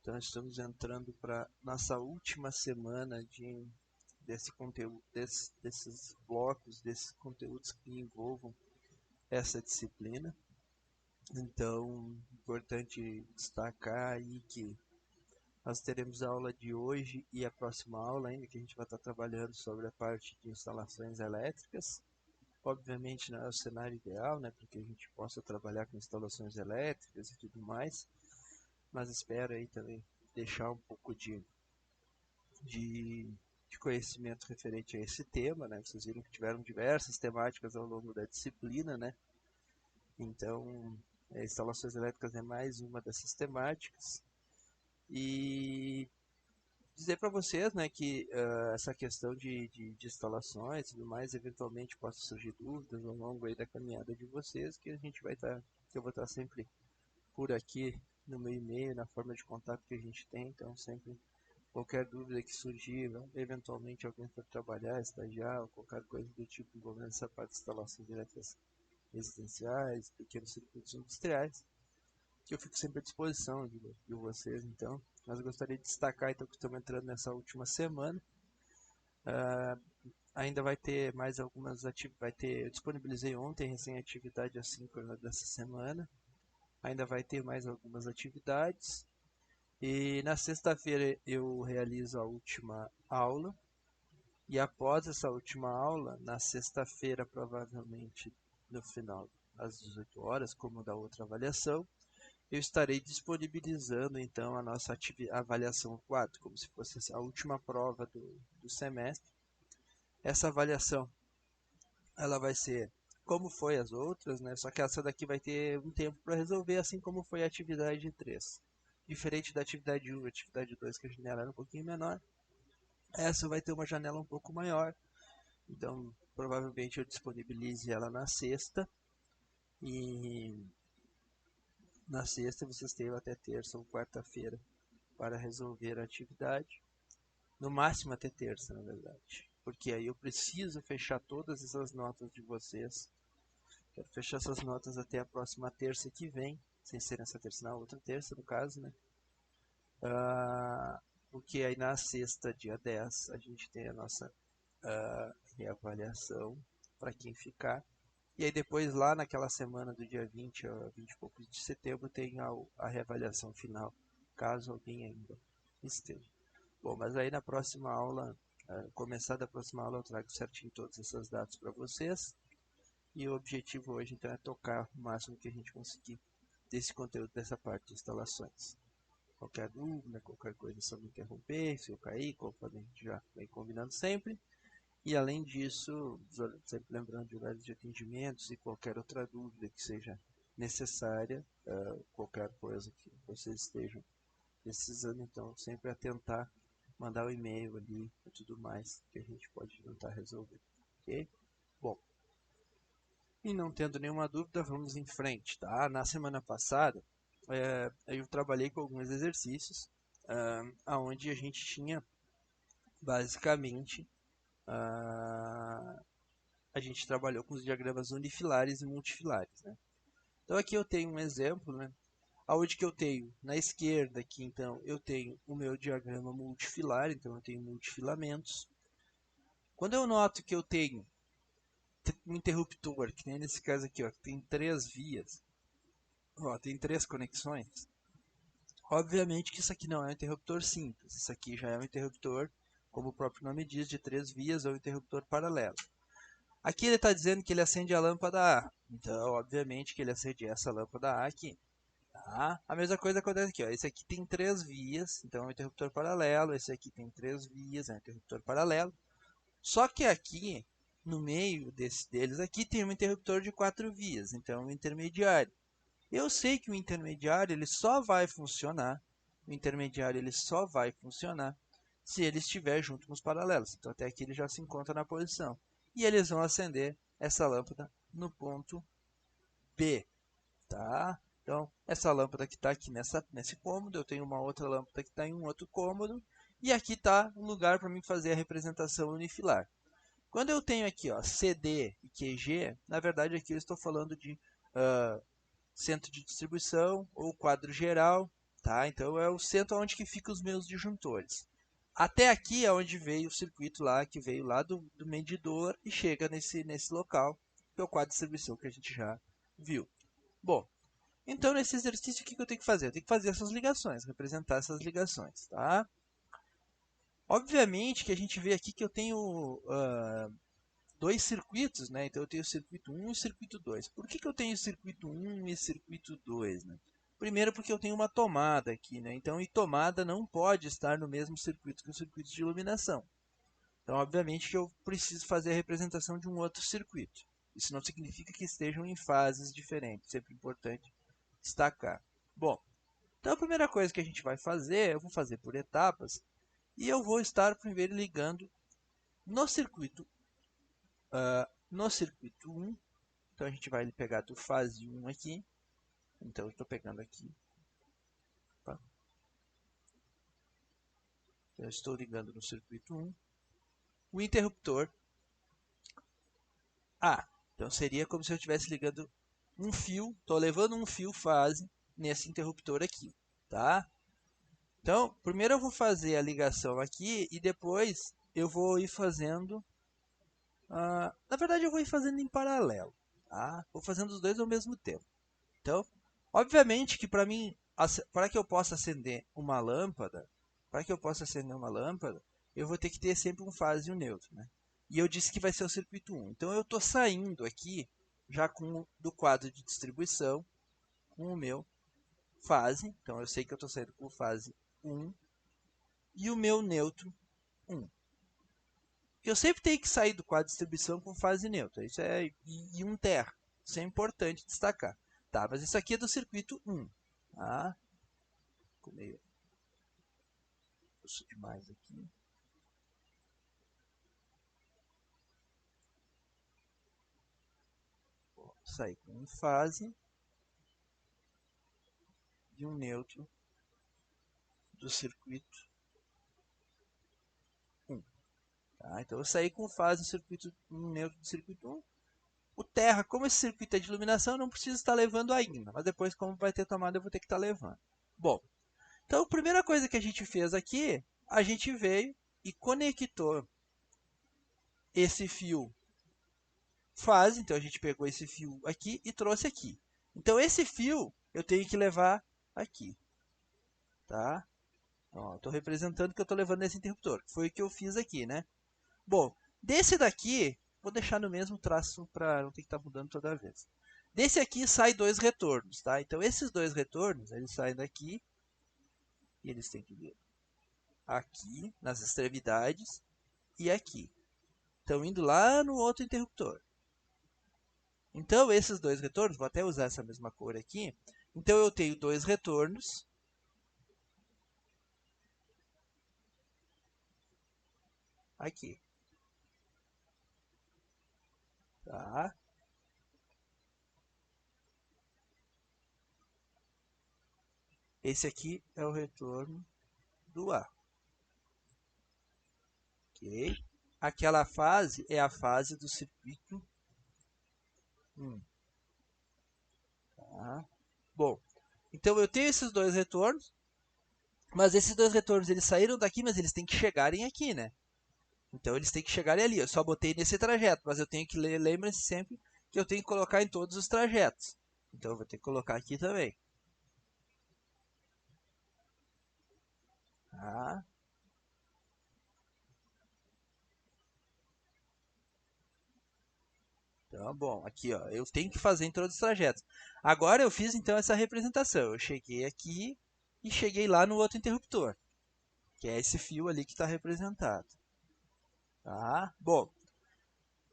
Então estamos entrando para nossa última semana desse conteúdo, desses blocos, desses conteúdos que envolvam essa disciplina. Então, importante destacar aí que nós teremos a aula de hoje e a próxima aula ainda, que a gente vai estar trabalhando sobre a parte de instalações elétricas. Obviamente não é o cenário ideal, né, para que a gente possa trabalhar com instalações elétricas e tudo mais, mas espero aí também deixar um pouco de conhecimento referente a esse tema, né? Vocês viram que tiveram diversas temáticas ao longo da disciplina, né? Então, instalações elétricas é mais uma dessas temáticas. E dizer para vocês, né, que essa questão de instalações e tudo mais, eventualmente possa surgir dúvidas ao longo aí da caminhada de vocês, que a gente vai estar, que eu vou estar sempre por aqui no meu e-mail, na forma de contato que a gente tem, então sempre qualquer dúvida que surgir, eventualmente alguém for trabalhar, estagiar, ou qualquer coisa do tipo envolvendo essa parte de instalações elétricas residenciais, pequenos circuitos industriais, que eu fico sempre à disposição de vocês, então. Mas eu gostaria de destacar, então, que estamos entrando nessa última semana. Ainda vai ter mais algumas atividades, eu disponibilizei ontem recém-atividade assíncrona dessa semana. Ainda vai ter mais algumas atividades. E na sexta-feira eu realizo a última aula. E após essa última aula, na sexta-feira, provavelmente no final às 18 horas, como da outra avaliação, eu estarei disponibilizando então a nossa avaliação 4, como se fosse a última prova do semestre. Essa avaliação ela vai ser como foi as outras, né? Só que essa daqui vai ter um tempo para resolver, assim como foi a atividade 3. Diferente da atividade 1 e atividade 2, que a janela era um pouquinho menor, essa vai ter uma janela um pouco maior. Então, provavelmente eu disponibilize ela na sexta. E na sexta vocês têm até terça ou quarta-feira para resolver a atividade. No máximo até terça, na verdade. Porque aí eu preciso fechar todas essas notas de vocês. Quero fechar essas notas até a próxima terça que vem. Sem ser nessa terça, na outra terça, no caso, né? Porque aí na sexta, dia 10, a gente tem a nossa reavaliação para quem ficar. E aí depois lá naquela semana do dia 20 a 20 e poucos de setembro tem a reavaliação final, caso alguém ainda esteja. Bom, mas aí na próxima aula, começar da próxima aula, eu trago certinho todas essas datas para vocês. E o objetivo hoje então é tocar o máximo que a gente conseguir desse conteúdo, dessa parte de instalações. Qualquer dúvida, qualquer coisa, só me interromper, se eu cair, conforme a gente já vem combinando sempre. E além disso, sempre lembrando de horários de atendimentos e qualquer outra dúvida que seja necessária, qualquer coisa que vocês estejam precisando, então sempre atentar, mandar o e-mail ali e tudo mais que a gente pode tentar resolver, ok? Bom, e não tendo nenhuma dúvida, vamos em frente, tá? Na semana passada, eu trabalhei com alguns exercícios, onde a gente tinha basicamente a gente trabalhou com os diagramas unifilares e multifilares, né? Então aqui eu tenho um exemplo, né? Onde que eu tenho na esquerda aqui, então, eu tenho o meu diagrama multifilar, então eu tenho multifilamentos. Quando eu noto que eu tenho um interruptor, que nem nesse caso aqui, ó, que tem 3 vias, ó, tem 3 conexões, obviamente que isso aqui não é um interruptor simples, isso aqui já é um interruptor, como o próprio nome diz, de 3 vias, ou um interruptor paralelo. Aqui ele está dizendo que ele acende a lâmpada A. Então, obviamente que ele acende essa lâmpada A aqui. Tá? A mesma coisa acontece aqui. Ó. Esse aqui tem 3 vias, então é um interruptor paralelo. Esse aqui tem 3 vias, é um interruptor paralelo. Só que aqui, no meio deles aqui, tem um interruptor de 4 vias, então é um intermediário. Eu sei que o intermediário ele só vai funcionar, se ele estiver junto nos paralelos. Então até aqui ele já se encontra na posição. E eles vão acender essa lâmpada no ponto B, tá? Então essa lâmpada que está aqui nesse cômodo, eu tenho uma outra lâmpada que está em um outro cômodo, e aqui está um lugar para mim fazer a representação unifilar. Quando eu tenho aqui ó, CD e QG, na verdade aqui eu estou falando de centro de distribuição ou quadro geral, tá? Então é o centro onde que ficam os meus disjuntores. Até aqui é onde veio o circuito lá, que veio lá do medidor e chega nesse local, que é o quadro de distribuição que a gente já viu. Bom, então nesse exercício o que eu tenho que fazer? Eu tenho que fazer essas ligações, representar essas ligações, tá? Obviamente que a gente vê aqui que eu tenho dois circuitos, né? Então eu tenho o circuito 1 e o circuito 2. Por que eu tenho o circuito 1 e circuito 2, né? Primeiro porque eu tenho uma tomada aqui, né? Então, e tomada não pode estar no mesmo circuito que o circuito de iluminação. Então, obviamente que eu preciso fazer a representação de um outro circuito. Isso não significa que estejam em fases diferentes, sempre importante destacar. Bom, então a primeira coisa que a gente vai fazer, eu vou fazer por etapas, e eu vou estar primeiro ligando no circuito 1. Então a gente vai pegar do fase 1 aqui. Então eu estou pegando aqui. Tá? Eu estou ligando no circuito 1 o interruptor A. Então seria como se eu estivesse ligando um fio, estou levando um fio fase nesse interruptor aqui, tá? Então, primeiro eu vou fazer a ligação aqui e depois eu vou ir fazendo, na verdade eu vou ir fazendo em paralelo, tá? Vou fazendo os dois ao mesmo tempo. Então, obviamente que para mim, para que eu possa acender uma lâmpada, eu vou ter que ter sempre um fase e um neutro, né? E eu disse que vai ser o circuito 1. Então eu estou saindo aqui já do quadro de distribuição com o meu fase. Então eu sei que eu estou saindo com fase 1 e o meu neutro 1. Eu sempre tenho que sair do quadro de distribuição com fase neutra. Isso é e um terra. Isso é importante destacar. Tá, mas isso aqui é do circuito 1. Tá? Ficou meio demais aqui. Vou sair com um fase e um neutro do circuito 1. Tá? Então eu saí com fase do circuito 1, neutro do circuito 1. O terra, como esse circuito é de iluminação, eu não preciso estar levando ainda. Mas depois, como vai ter tomada, eu vou ter que estar levando. Bom, então a primeira coisa que a gente fez aqui, a gente veio e conectou esse fio fase. Então a gente pegou esse fio aqui e trouxe aqui. Então esse fio eu tenho que levar aqui. Tá? Estou representando que eu estou levando nesse interruptor. Foi o que eu fiz aqui, né? Bom, desse daqui, vou deixar no mesmo traço para não ter que estar mudando toda vez. Desse aqui sai dois retornos, tá? Então esses dois retornos, eles saem daqui e eles têm que vir aqui nas extremidades e aqui. Estão indo lá no outro interruptor. Então esses dois retornos, vou até usar essa mesma cor aqui. Então eu tenho dois retornos aqui. Tá? Esse aqui é o retorno do A. Ok? Aquela fase é a fase do circuito 1. Tá? Bom, então eu tenho esses dois retornos, mas esses dois retornos eles saíram daqui, mas eles têm que chegarem aqui, né? Então eles têm que chegarem ali. Eu só botei nesse trajeto, mas eu tenho que lembre-se sempre que eu tenho que colocar em todos os trajetos. Então eu vou ter que colocar aqui também. Tá? Então, bom, aqui ó, eu tenho que fazer em todos os trajetos. Agora eu fiz então essa representação. Eu cheguei aqui e cheguei lá no outro interruptor, que é esse fio ali que está representado. Tá? Bom,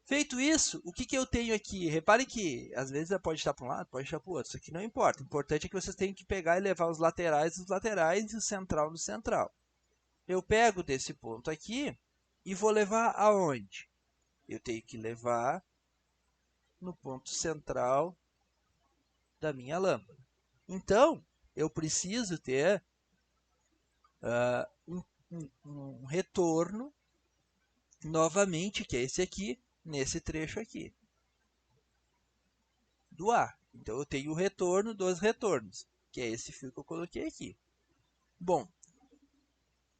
feito isso, o que eu tenho aqui? Reparem que às vezes pode estar para um lado, pode estar para o outro. Isso aqui não importa. O importante é que vocês tenham que pegar e levar os laterais nos laterais e o central no central. Eu pego desse ponto aqui e vou levar aonde? Eu tenho que levar no ponto central da minha lâmpada. Então, eu preciso ter um retorno novamente, que é esse aqui, nesse trecho aqui, do A. Então, eu tenho o retorno dos retornos, que é esse fio que eu coloquei aqui. Bom,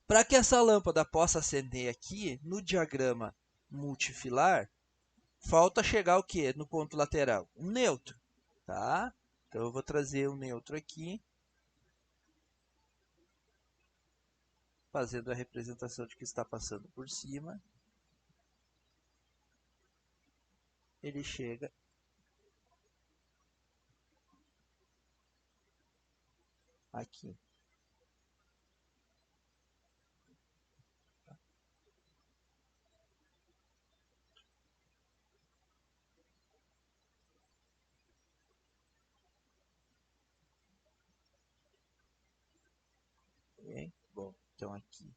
para que essa lâmpada possa acender aqui, no diagrama multifilar, falta chegar o quê? No ponto lateral? Um neutro, tá? Então, eu vou trazer um neutro aqui, fazendo a representação de que está passando por cima. Ele chega aqui. Ok? Bom, então aqui.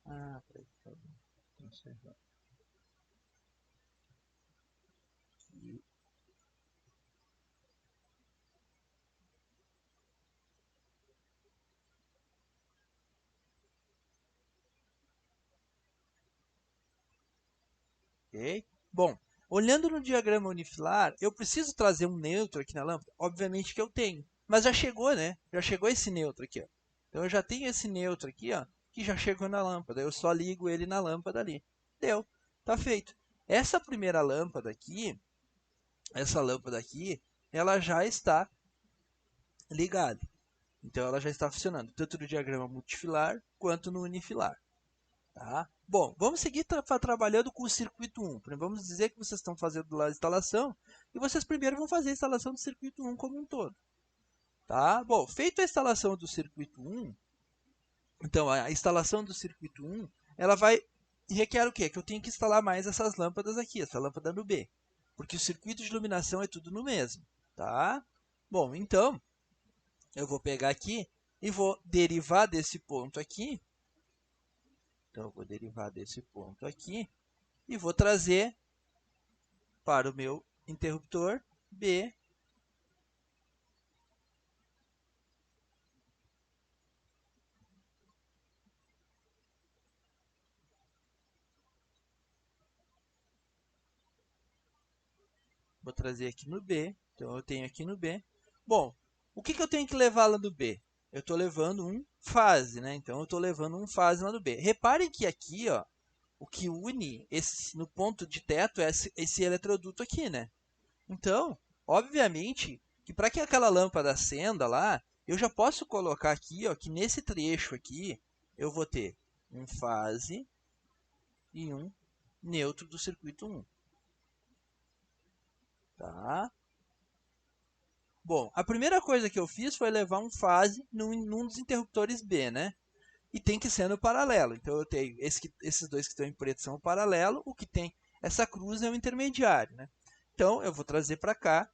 Ah, peraí, tá bom. Conservar aqui. Ok? Bom, olhando no diagrama unifilar, eu preciso trazer um neutro aqui na lâmpada? Obviamente que eu tenho. Mas já chegou, né? Já chegou esse neutro aqui, ó. Então eu já tenho esse neutro aqui, ó, que já chegou na lâmpada. Eu só ligo ele na lâmpada ali. Deu. Tá feito. Essa primeira lâmpada aqui, essa lâmpada aqui, ela já está ligada. Então ela já está funcionando, tanto no diagrama multifilar quanto no unifilar. Tá? Bom, vamos seguir trabalhando com o circuito 1. Vamos dizer que vocês estão fazendo lá a instalação e vocês primeiro vão fazer a instalação do circuito 1 como um todo. Tá? Bom, feita a instalação do circuito 1, então a instalação do circuito 1, ela vai requer o quê? Que eu tenho que instalar mais essas lâmpadas aqui, essa lâmpada no B. Porque o circuito de iluminação é tudo no mesmo. Tá? Bom, então eu vou pegar aqui e vou derivar desse ponto aqui. Então, eu vou derivar desse ponto aqui e vou trazer para o meu interruptor B. Vou trazer aqui no B. Então, eu tenho aqui no B. Bom, o que eu tenho que levar lá no B? Eu estou levando um fase, né? Então, eu estou levando um fase lá no B. Reparem que aqui, ó, o que une no ponto de teto é esse eletroduto aqui, né? Então, obviamente, que para que aquela lâmpada acenda lá, eu já posso colocar aqui, ó, que nesse trecho aqui, eu vou ter um fase e um neutro do circuito 1. Tá? Bom, a primeira coisa que eu fiz foi levar um fase num dos interruptores B, né? E tem que ser no paralelo. Então, eu tenho esses dois que estão em preto são o paralelo, o que tem essa cruz é o intermediário, né? Então, eu vou trazer para cá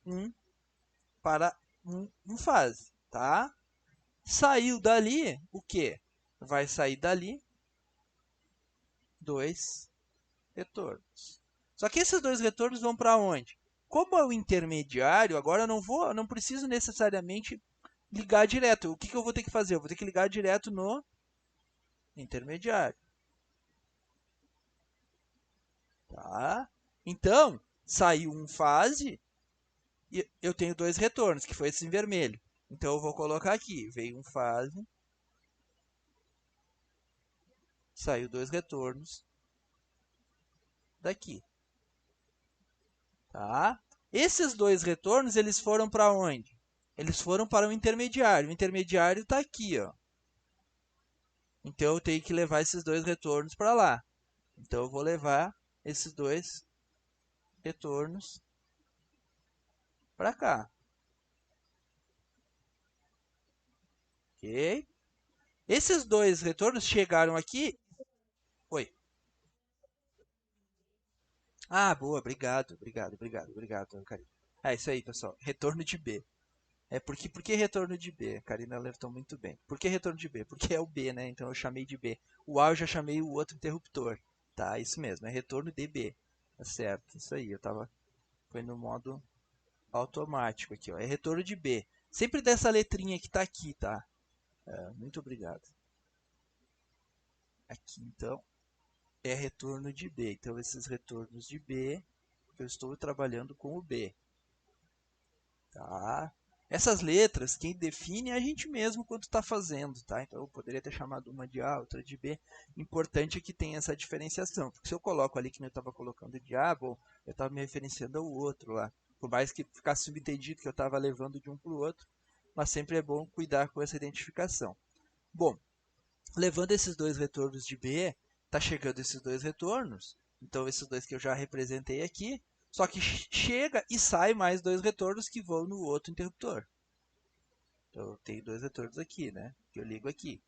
um para um fase, tá? Saiu dali, o que? Vai sair dali dois retornos. Só que esses dois retornos vão para onde? Como é o intermediário, agora não preciso necessariamente ligar direto. O que eu vou ter que fazer? Eu vou ter que ligar direto no intermediário. Tá? Então, saiu um fase e eu tenho dois retornos, que foi esse em vermelho. Então, eu vou colocar aqui, veio um fase, saiu dois retornos daqui. Tá? Esses dois retornos, eles foram para onde? Eles foram para o intermediário. O intermediário está aqui, ó. Então, eu tenho que levar esses dois retornos para lá. Então, eu vou levar esses dois retornos para cá. Ok? Esses dois retornos chegaram aqui. Oi. Ah, boa. Obrigado, obrigado, obrigado, obrigado, Karina. É isso aí, pessoal. Retorno de B. Por que retorno de B? A Karina alertou muito bem. Por que retorno de B? Porque é o B, né? Então eu chamei de B. O A eu já chamei o outro interruptor. Tá, isso mesmo, é retorno de B. Tá certo, isso aí. Foi no modo automático aqui, ó. É retorno de B. Sempre dessa letrinha que tá aqui, tá? Muito obrigado. Aqui, então, é retorno de B. Então, esses retornos de B, eu estou trabalhando com o B. Tá? Essas letras, quem define é a gente mesmo quando está fazendo, tá? Então eu poderia ter chamado uma de A, outra de B. Importante é que tenha essa diferenciação, porque se eu coloco ali que eu estava colocando de A, bom, eu estava me referenciando ao outro lá. Por mais que ficasse subentendido que eu estava levando de um para o outro, mas sempre é bom cuidar com essa identificação. Bom, levando esses dois retornos de B, está chegando esses dois retornos. Então, esses dois que eu já representei aqui, só que chega e sai mais dois retornos que vão no outro interruptor. Então, eu tenho dois retornos aqui, né? Que eu ligo aqui.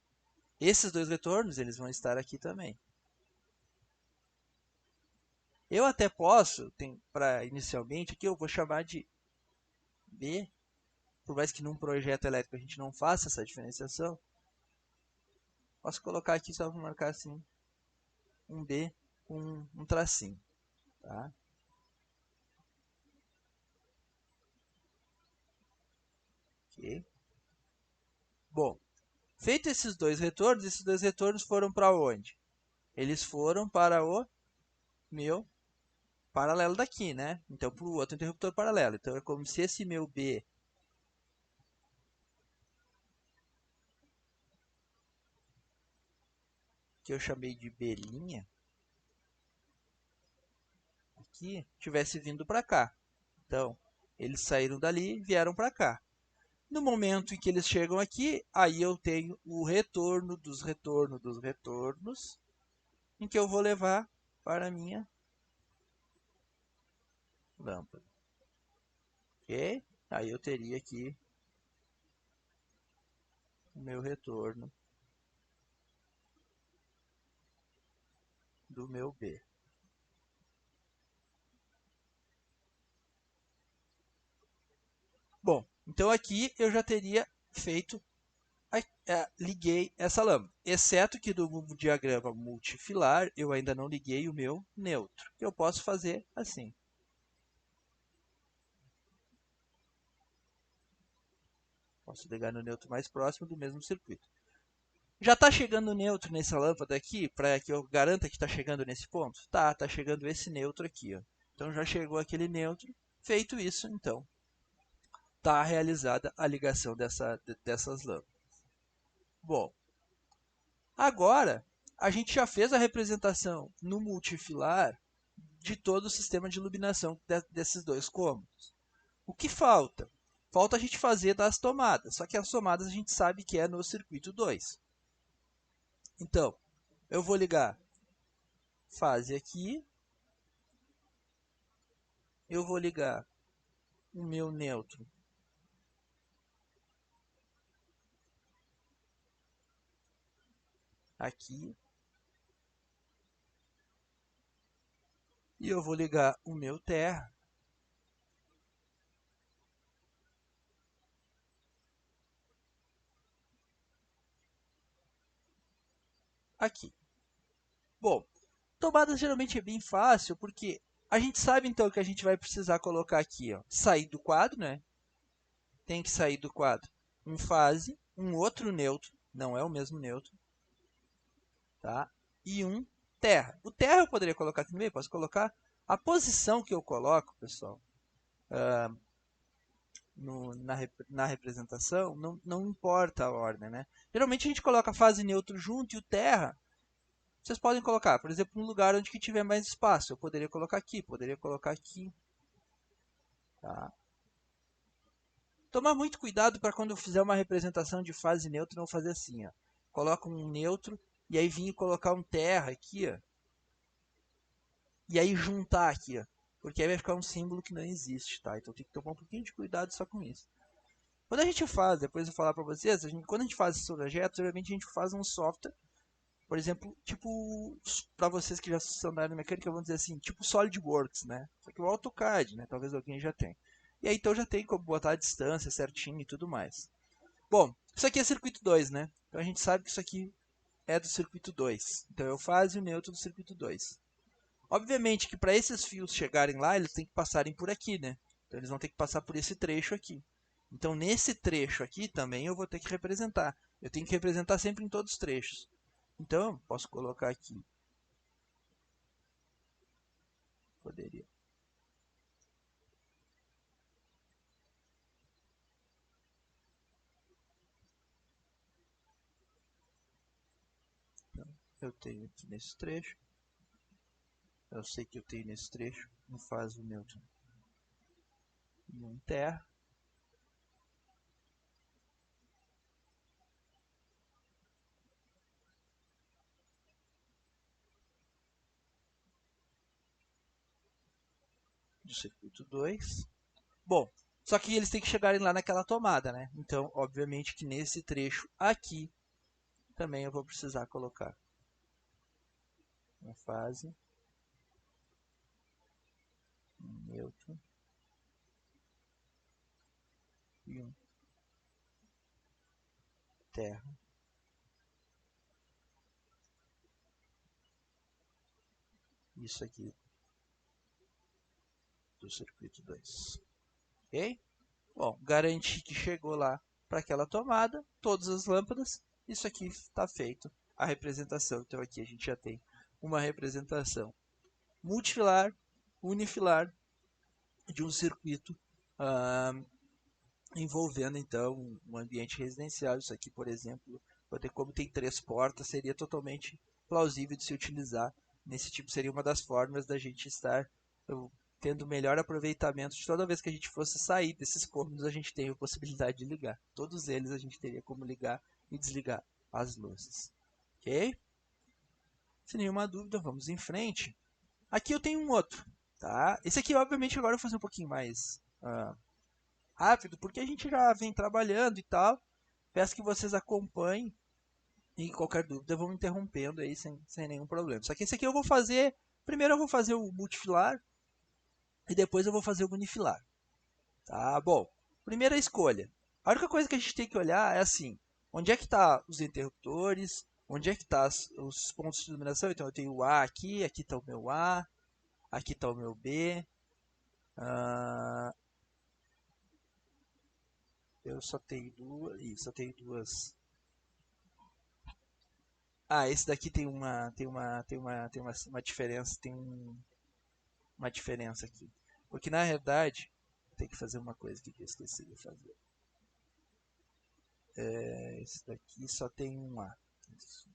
Esses dois retornos, eles vão estar aqui também. Eu até posso, para inicialmente aqui, eu vou chamar de B, por mais que num projeto elétrico a gente não faça essa diferenciação, posso colocar aqui só para marcar assim, um B com um tracinho, tá? Ok. Bom, feito esses dois retornos foram para onde? Eles foram para o meu paralelo daqui, né? Então, para o outro interruptor paralelo. Então, é como se esse meu B que eu chamei de B', aqui, tivesse vindo para cá. Então, eles saíram dali e vieram para cá. No momento em que eles chegam aqui, aí eu tenho o retorno dos retornos dos retornos, em que eu vou levar para a minha lâmpada. Ok? Aí eu teria aqui o meu retorno do meu B. Bom, então aqui eu já teria feito, liguei essa lâmpada. Exceto que do diagrama multifilar eu ainda não liguei o meu neutro, que eu posso fazer assim. Posso ligar no neutro mais próximo do mesmo circuito. Já está chegando neutro nessa lâmpada aqui, para que eu garanta que está chegando nesse ponto? Tá chegando esse neutro aqui. Ó. Então já chegou aquele neutro. Feito isso, então, está realizada a ligação dessas lâmpadas. Bom, agora a gente já fez a representação no multifilar de todo o sistema de iluminação desses dois cômodos. O que falta? Falta a gente fazer das tomadas, só que as tomadas a gente sabe que é no circuito 2. Então, eu vou ligar fase aqui, eu vou ligar o meu neutro aqui, e eu vou ligar o meu terra aqui. Bom, tomadas geralmente é bem fácil, porque a gente sabe então que a gente vai precisar colocar aqui, ó, sair do quadro, né? Tem que sair do quadro um fase, um outro neutro, não é o mesmo neutro, tá? E um terra. O terra eu poderia colocar aqui no meio, posso colocar a posição que eu coloco, pessoal, na representação, não importa a ordem, né? Geralmente a gente coloca a fase neutro junto e o terra, vocês podem colocar, por exemplo, um lugar onde que tiver mais espaço. Eu poderia colocar aqui, poderia colocar aqui. Tá? Tomar muito cuidado para quando eu fizer uma representação de fase neutra, não fazer assim. Ó. Coloca um neutro e aí vir colocar um terra aqui. Ó, e aí juntar aqui. Ó, porque aí vai ficar um símbolo que não existe. Tá? Então tem que tomar um pouquinho de cuidado só com isso. Quando a gente faz, depois eu vou falar para vocês, quando a gente faz esse projeto, geralmente a gente faz um software, por exemplo, tipo, para vocês que já são da área mecânica, vamos dizer assim, tipo SolidWorks, né? Só que o AutoCAD, né? Talvez alguém já tenha. E aí então já tem como botar a distância certinho e tudo mais. Bom, isso aqui é circuito 2, né? Então a gente sabe que isso aqui é do circuito 2. Então eu faço o neutro do circuito 2. Obviamente que para esses fios chegarem lá, eles têm que passarem por aqui, né? Então eles vão ter que passar por esse trecho aqui. Então nesse trecho aqui também eu vou ter que representar. Eu tenho que representar sempre em todos os trechos. Então, posso colocar aqui. Poderia. eu tenho aqui nesse trecho. Eu sei que eu tenho nesse trecho um fase Newton e um terra. Do circuito 2. Bom, só que eles têm que chegarem lá naquela tomada, né? Então, obviamente que nesse trecho aqui também eu vou precisar colocar uma fase, um Newton e um terra. Isso aqui do circuito 2. Ok? Bom, garanti que chegou lá para aquela tomada, todas as lâmpadas, isso aqui está feito a representação. Então aqui a gente já tem uma representação multifilar, unifilar de um circuito ah, envolvendo então um ambiente residencial. Isso aqui, por exemplo, como tem 3 portas, seria totalmente plausível de se utilizar. Nesse tipo, seria uma das formas da gente estar tendo melhor aproveitamento de toda vez que a gente fosse sair desses cômodos, a gente tem a possibilidade de ligar. Todos eles a gente teria como ligar e desligar as luzes. Ok? Sem nenhuma dúvida, vamos em frente. Aqui eu tenho um outro. Tá? Esse aqui, obviamente, agora eu vou fazer um pouquinho mais rápido, porque a gente já vem trabalhando e tal. Peço que vocês acompanhem e qualquer dúvida vão me interrompendo aí sem nenhum problema. Só que esse aqui eu vou fazer, primeiro eu vou fazer o multifilar e depois eu vou fazer o unifilar. Tá, bom, primeira escolha. A única coisa que a gente tem que olhar é assim, onde é que tá os interruptores, onde é que tá os pontos de iluminação. Então eu tenho o A aqui, aqui está o meu A, aqui está o meu B. Eu só tenho duas, só tenho duas. Esse daqui tem uma diferença, uma diferença aqui. Porque na realidade, tem que fazer uma coisa que eu esqueci de fazer. Esse daqui só tem um A. Isso.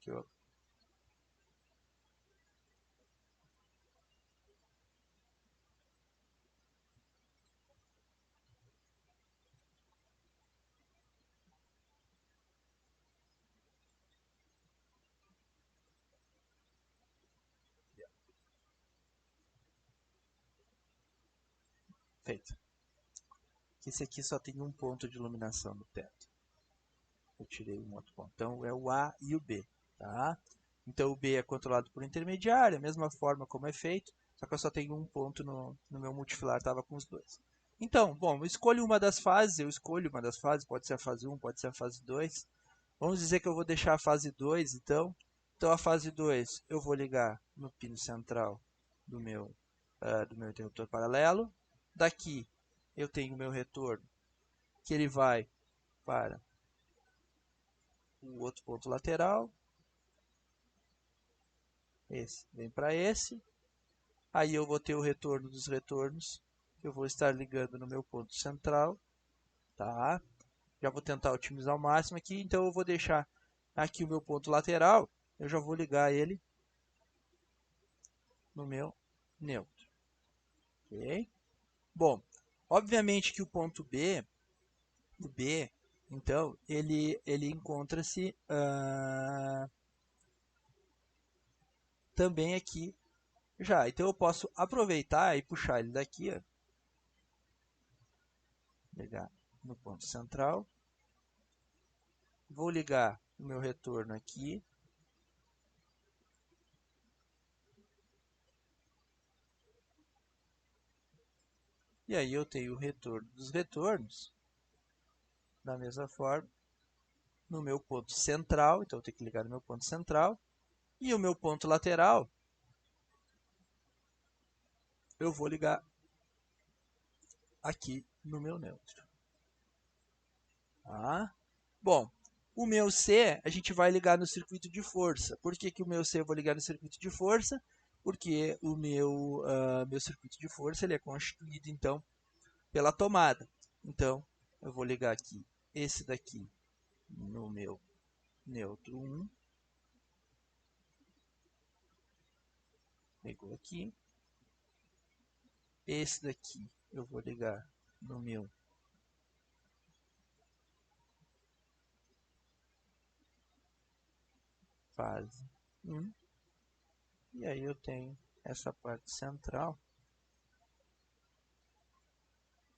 Que eu... Feito. Esse aqui só tem um ponto de iluminação no teto. Eu tirei um outro ponto. Então é o A e o B. Tá? Então o B é controlado por intermediário, a mesma forma como é feito, só que eu só tenho um ponto no meu multifilar, estava com os dois. Então, bom, eu escolho uma das fases, pode ser a fase 1, pode ser a fase 2. Vamos dizer que eu vou deixar a fase 2, então. Então a fase 2 eu vou ligar no pino central do meu interruptor paralelo. Daqui eu tenho o meu retorno, que ele vai para o outro ponto lateral. Esse vem para esse. Aí eu vou ter o retorno dos retornos, que eu vou estar ligando no meu ponto central. Tá? Já vou tentar otimizar ao máximo aqui, então eu vou deixar aqui o meu ponto lateral, eu já vou ligar ele no meu neutro. Ok? Bom, obviamente que o ponto B, o B, então, ele encontra-se também aqui já. Então eu posso aproveitar e puxar ele daqui, ó. Legal. no ponto central. Vou ligar o meu retorno aqui. E aí eu tenho o retorno dos retornos, da mesma forma, no meu ponto central. Então eu tenho que ligar no meu ponto central. E o meu ponto lateral, eu vou ligar aqui no meu neutro. Tá? Bom, o meu C a gente vai ligar no circuito de força. Por que, que o meu C eu vou ligar no circuito de força? Porque o meu circuito de força ele é constituído, então, pela tomada. Então, eu vou ligar aqui esse daqui no meu neutro 1. Pegou aqui. Esse daqui eu vou ligar no meu fase 1. E aí eu tenho essa parte central.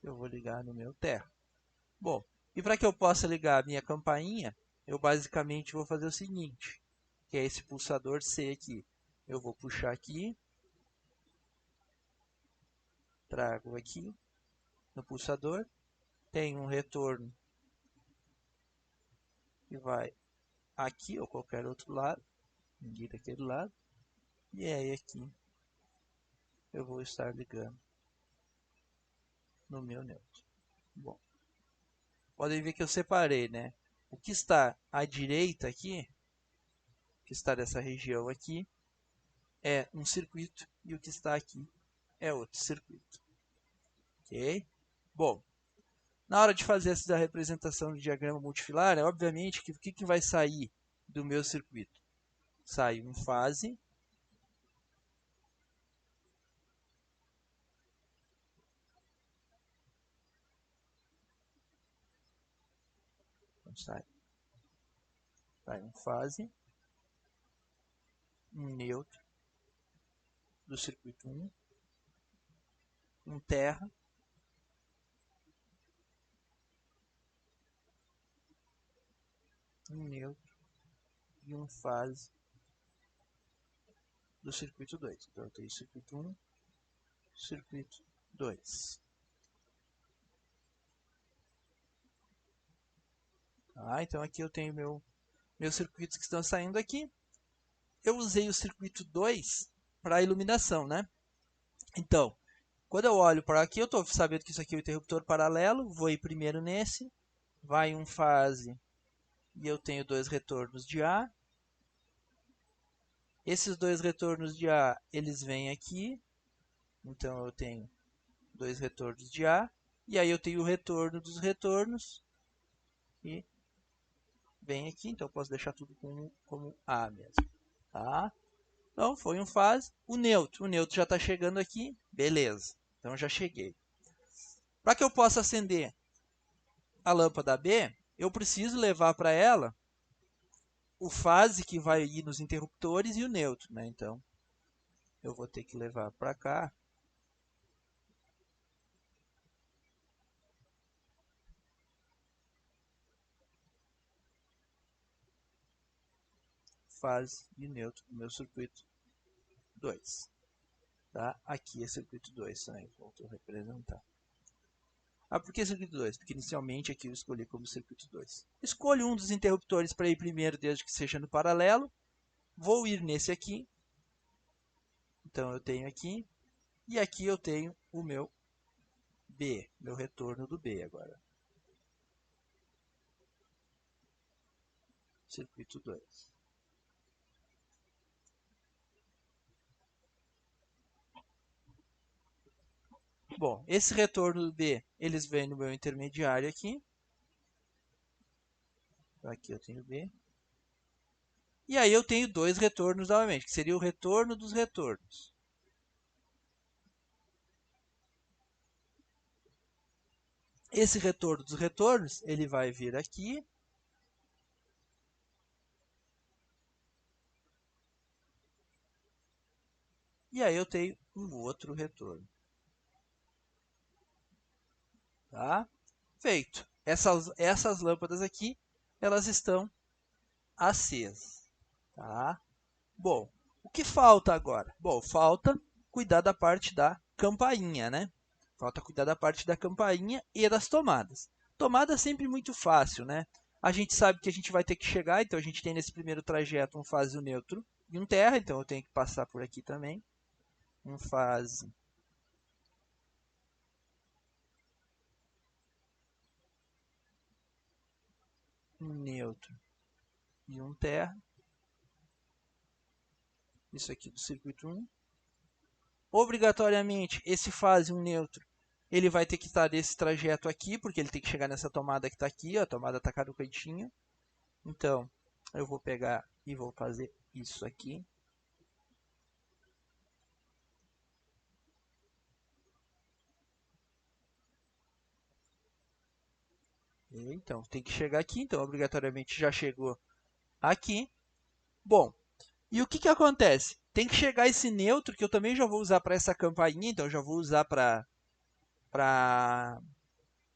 Eu vou ligar no meu terra. Bom, e para que eu possa ligar a minha campainha, eu basicamente vou fazer o seguinte, que é esse pulsador C aqui. Eu vou puxar aqui, trago aqui no pulsador, tem um retorno que vai aqui ou qualquer outro lado, ninguém daquele lado, e aí aqui eu vou estar ligando no meu neutro. Bom, podem ver que eu separei, né? O que está à direita aqui, que está nessa região aqui, é um circuito e o que está aqui é outro circuito. Ok? Bom, na hora de fazer essa representação do diagrama multifilar, obviamente que o que vai sair do meu circuito? Sai um fase, então sai um fase, um neutro do circuito 1, um terra, um neutro e um fase do circuito 2. Então eu tenho circuito 1, circuito 2. Tá? Então aqui eu tenho meus circuitos que estão saindo aqui. Eu usei o circuito 2 para iluminação, né? Então, quando eu olho para aqui, eu estou sabendo que isso aqui é o interruptor paralelo. Vou ir primeiro nesse. Vai um fase e eu tenho dois retornos de A. Esses dois retornos de A, eles vêm aqui. Então, eu tenho dois retornos de A. E aí eu tenho o retorno dos retornos. E vem aqui. Então, eu posso deixar tudo como A mesmo. Tá? Então, foi um fase. O neutro já está chegando aqui. Beleza. Então, já cheguei. Para que eu possa acender a lâmpada B, eu preciso levar para ela o fase que vai ir nos interruptores e o neutro, né? Então, eu vou ter que levar para cá fase e neutro do meu circuito 2. Tá? Aqui é circuito 2 também, volto a representar. Ah, por que circuito 2? Porque inicialmente aqui eu escolhi como circuito 2. Escolho um dos interruptores para ir primeiro, desde que seja no paralelo. Vou ir nesse aqui. Então eu tenho aqui. E aqui eu tenho o meu B, meu retorno do B agora. Circuito 2. Bom, esse retorno do B, eles vêm no meu intermediário aqui. Então, aqui eu tenho B. E aí eu tenho dois retornos novamente, que seria o retorno dos retornos. Esse retorno dos retornos, ele vai vir aqui. E aí eu tenho um outro retorno. Tá? Feito. essas lâmpadas aqui, elas estão acesas, tá? Bom, o que falta agora? Bom, falta cuidar da parte da campainha, né? Falta cuidar da parte da campainha e das tomadas. Tomada é sempre muito fácil, né? A gente sabe que a gente vai ter que chegar, então a gente tem nesse primeiro trajeto um fase, um neutro e um terra, então eu tenho que passar por aqui também. Um fase, um neutro e um terra. Isso aqui do circuito 1. Obrigatoriamente, esse fase, um neutro, ele vai ter que estar nesse trajeto aqui, porque ele tem que chegar nessa tomada que está aqui, ó, a tomada está cá no cantinho. Então, eu vou pegar e vou fazer isso aqui. Então, tem que chegar aqui, então obrigatoriamente já chegou aqui. Bom, e o que, que acontece? Tem que chegar esse neutro, que eu também já vou usar para essa campainha, então eu já vou usar para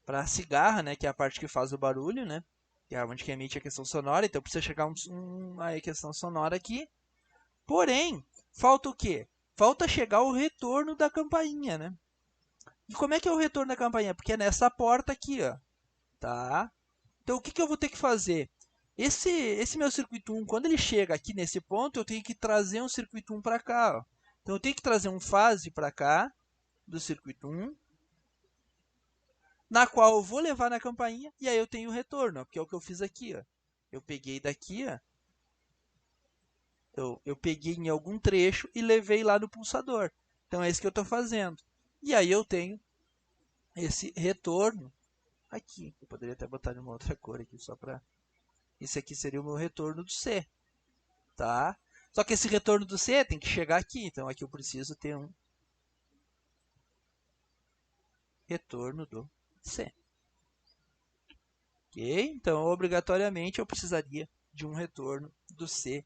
a cigarra, né, que é a parte que faz o barulho, né, que é onde que emite a questão sonora, então precisa chegar uma questão sonora aqui. Porém, falta o quê? Falta chegar o retorno da campainha, né? E como é que é o retorno da campainha? Porque é nessa porta aqui, ó, tá? Então, o que, que eu vou ter que fazer? Esse meu circuito 1, quando ele chega aqui nesse ponto, eu tenho que trazer um circuito 1 para cá, ó. Então, eu tenho que trazer um fase para cá, do circuito 1, na qual eu vou levar na campainha, e aí eu tenho o retorno, ó, que é o que eu fiz aqui, ó. Eu peguei daqui, ó, eu peguei em algum trecho e levei lá no pulsador. Então, é isso que eu estou fazendo. E aí eu tenho esse retorno aqui. Eu poderia até botar de uma outra cor aqui, só para... Esse aqui seria o meu retorno do C, tá? Só que esse retorno do C tem que chegar aqui, então aqui eu preciso ter um retorno do C. Ok? Então, obrigatoriamente, eu precisaria de um retorno do C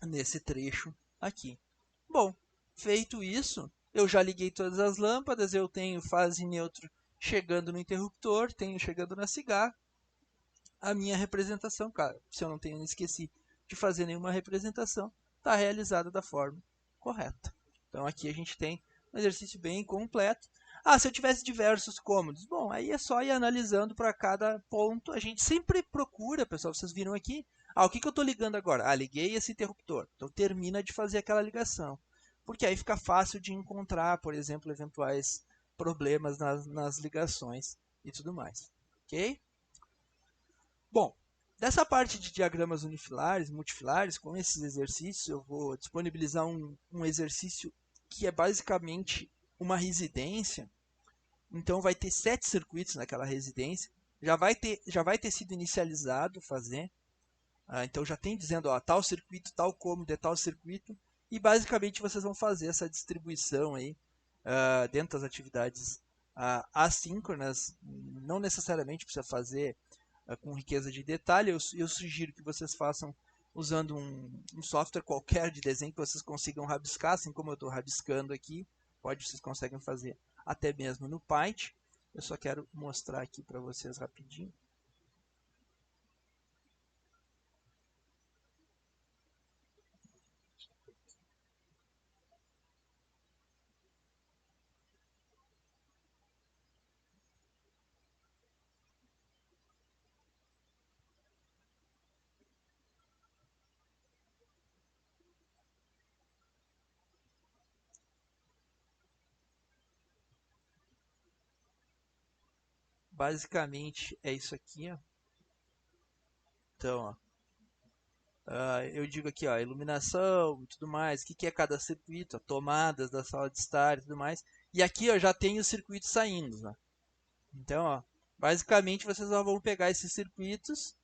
nesse trecho aqui. Bom, feito isso, eu já liguei todas as lâmpadas, eu tenho fase neutra chegando no interruptor, tenho chegando na cigarra. A minha representação, cara, se eu não esqueci de fazer nenhuma representação, está realizada da forma correta. Então aqui a gente tem um exercício bem completo. Ah, se eu tivesse diversos cômodos, bom, aí é só ir analisando para cada ponto. A gente sempre procura, pessoal, vocês viram aqui, o que, que eu estou ligando agora? Ah, liguei esse interruptor. Então termina de fazer aquela ligação. Porque aí fica fácil de encontrar, por exemplo, eventuais problemas nas ligações e tudo mais. Ok? Bom, dessa parte de diagramas unifilares, multifilares, com esses exercícios, eu vou disponibilizar um exercício que é basicamente uma residência. Então, vai ter 7 circuitos naquela residência. Já vai ter sido inicializado fazer. Então, já tem dizendo, ó, tal circuito, tal cômodo é tal circuito. E, basicamente, vocês vão fazer essa distribuição aí dentro das atividades assíncronas. Não necessariamente precisa fazer com riqueza de detalhe. Eu sugiro que vocês façam usando um software qualquer de desenho que vocês consigam rabiscar, assim como eu estou rabiscando aqui. Vocês conseguem fazer até mesmo no Paint. Eu só quero mostrar aqui para vocês rapidinho. Basicamente é isso aqui, ó. Então, ó, eu digo aqui, ó, iluminação e tudo mais, o que, que é cada circuito, ó, tomadas da sala de estar e tudo mais. E aqui eu já tenho o circuito saindo, né? Então, ó, basicamente vocês só vão pegar esses circuitos.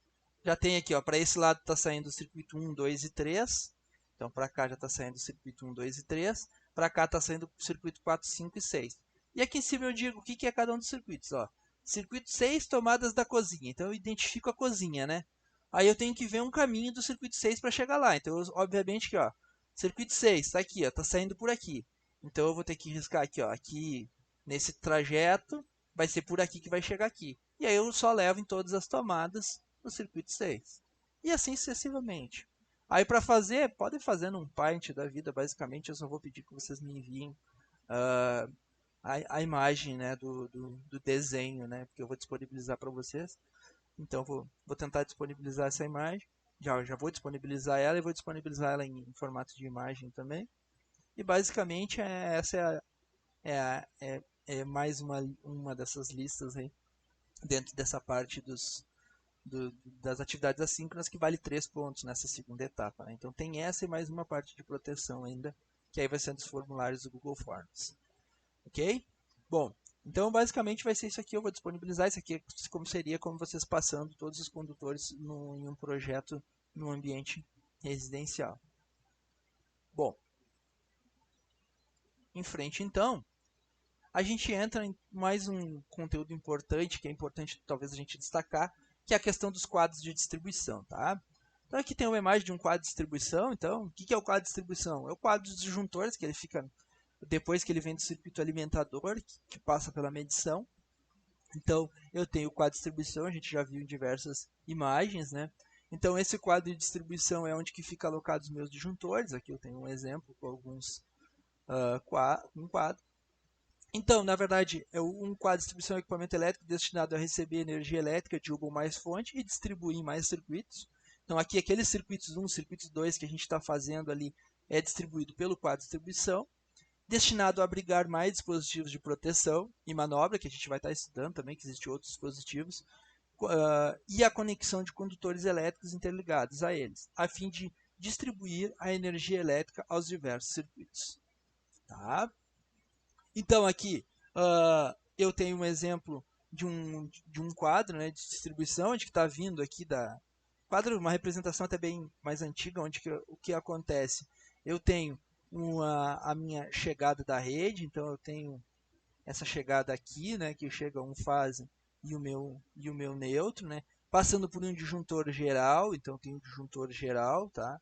Já tem aqui, ó, para esse lado está saindo o circuito 1, 2 e 3. Então, para cá já está saindo o circuito 1, 2 e 3. Para cá está saindo o circuito 4, 5 e 6. E aqui em cima eu digo o que, que é cada um dos circuitos. Ó. Circuito 6, tomadas da cozinha. Então, eu identifico a cozinha, né? Aí eu tenho que ver um caminho do circuito 6 para chegar lá. Então, obviamente que, ó, circuito 6 está aqui, ó, está saindo por aqui. Então, eu vou ter que riscar aqui, ó, aqui nesse trajeto vai ser por aqui que vai chegar aqui. E aí eu só levo em todas as tomadas no circuito 6. E assim sucessivamente. Aí para fazer, podem fazer num Paint da vida, basicamente eu só vou pedir que vocês me enviem uh, a imagem, né, do desenho, né, porque eu vou disponibilizar para vocês. Então vou tentar disponibilizar essa imagem. Já vou disponibilizar ela e vou disponibilizar ela em formato de imagem também. E basicamente essa é mais uma dessas listas aí, dentro dessa parte das atividades assíncronas, que vale 3 pontos nessa segunda etapa. Né? Então tem essa e mais uma parte de proteção ainda, que aí vai ser dos formulários do Google Forms. Ok? Bom, então basicamente vai ser isso aqui. Eu vou disponibilizar isso aqui, como seria como vocês passando todos os condutores em um projeto no ambiente residencial. Bom, em frente então, a gente entra em mais um conteúdo importante, que é importante talvez a gente destacar, que é a questão dos quadros de distribuição, tá? Então aqui tem uma imagem de um quadro de distribuição. Então, o que é o quadro de distribuição? É o quadro dos disjuntores, que ele fica depois que ele vem do circuito alimentador, que passa pela medição. Então, eu tenho o quadro de distribuição, a gente já viu em diversas imagens, né? Então, esse quadro de distribuição é onde que fica alocados os meus disjuntores. Aqui eu tenho um exemplo com alguns um quadro. Então, na verdade, um quadro de distribuição é um equipamento elétrico destinado a receber energia elétrica de uma ou mais fontes e distribuir em mais circuitos. Então, aqui, aqueles circuitos 1, circuitos 2 que a gente está fazendo ali é distribuído pelo quadro de distribuição, destinado a abrigar mais dispositivos de proteção e manobra, que a gente vai estar estudando também, que existem outros dispositivos, e a conexão de condutores elétricos interligados a eles, a fim de distribuir a energia elétrica aos diversos circuitos. Tá? Então, aqui eu tenho um exemplo de um quadro, né, de distribuição, onde está vindo aqui da quadro, uma representação até bem mais antiga, onde o que acontece? Eu tenho a minha chegada da rede, então eu tenho essa chegada aqui, né, que chega um fase e o meu neutro, né, passando por um disjuntor geral. Então tem um disjuntor geral, tá?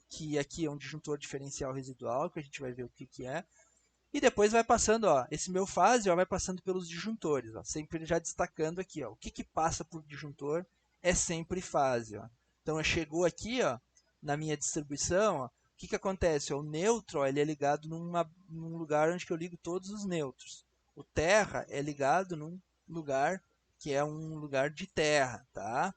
Que aqui é um disjuntor diferencial residual, que a gente vai ver o que é. E depois vai passando, ó, esse meu fase, ó, vai passando pelos disjuntores, ó, sempre já destacando aqui, ó, o que passa por disjuntor é sempre fase, ó. Então chegou aqui, ó, na minha distribuição, ó, o que acontece? Ó, o neutro, ó, ele é ligado num lugar onde que eu ligo todos os neutros. O terra é ligado num lugar que é um lugar de terra, tá?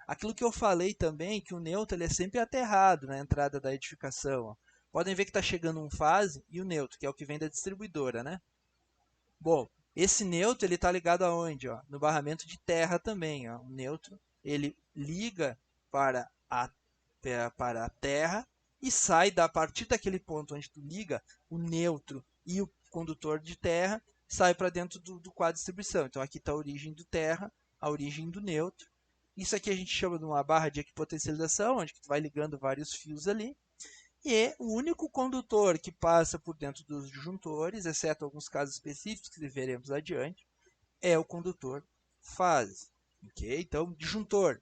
Aquilo que eu falei também, que o neutro ele é sempre aterrado na entrada da edificação, ó. Podem ver que está chegando um fase e o neutro, que é o que vem da distribuidora, né? Bom, esse neutro ele está ligado aonde? Ó? No barramento de terra também. Ó. O neutro ele liga para a terra e sai a partir daquele ponto onde tu liga o neutro e o condutor de terra, sai para dentro do quadro de distribuição. Então aqui está a origem do terra, a origem do neutro. Isso aqui a gente chama de uma barra de equipotencialização, onde tu vai ligando vários fios ali. E o único condutor que passa por dentro dos disjuntores, exceto alguns casos específicos que veremos adiante, é o condutor fase. Okay? Então, disjuntor.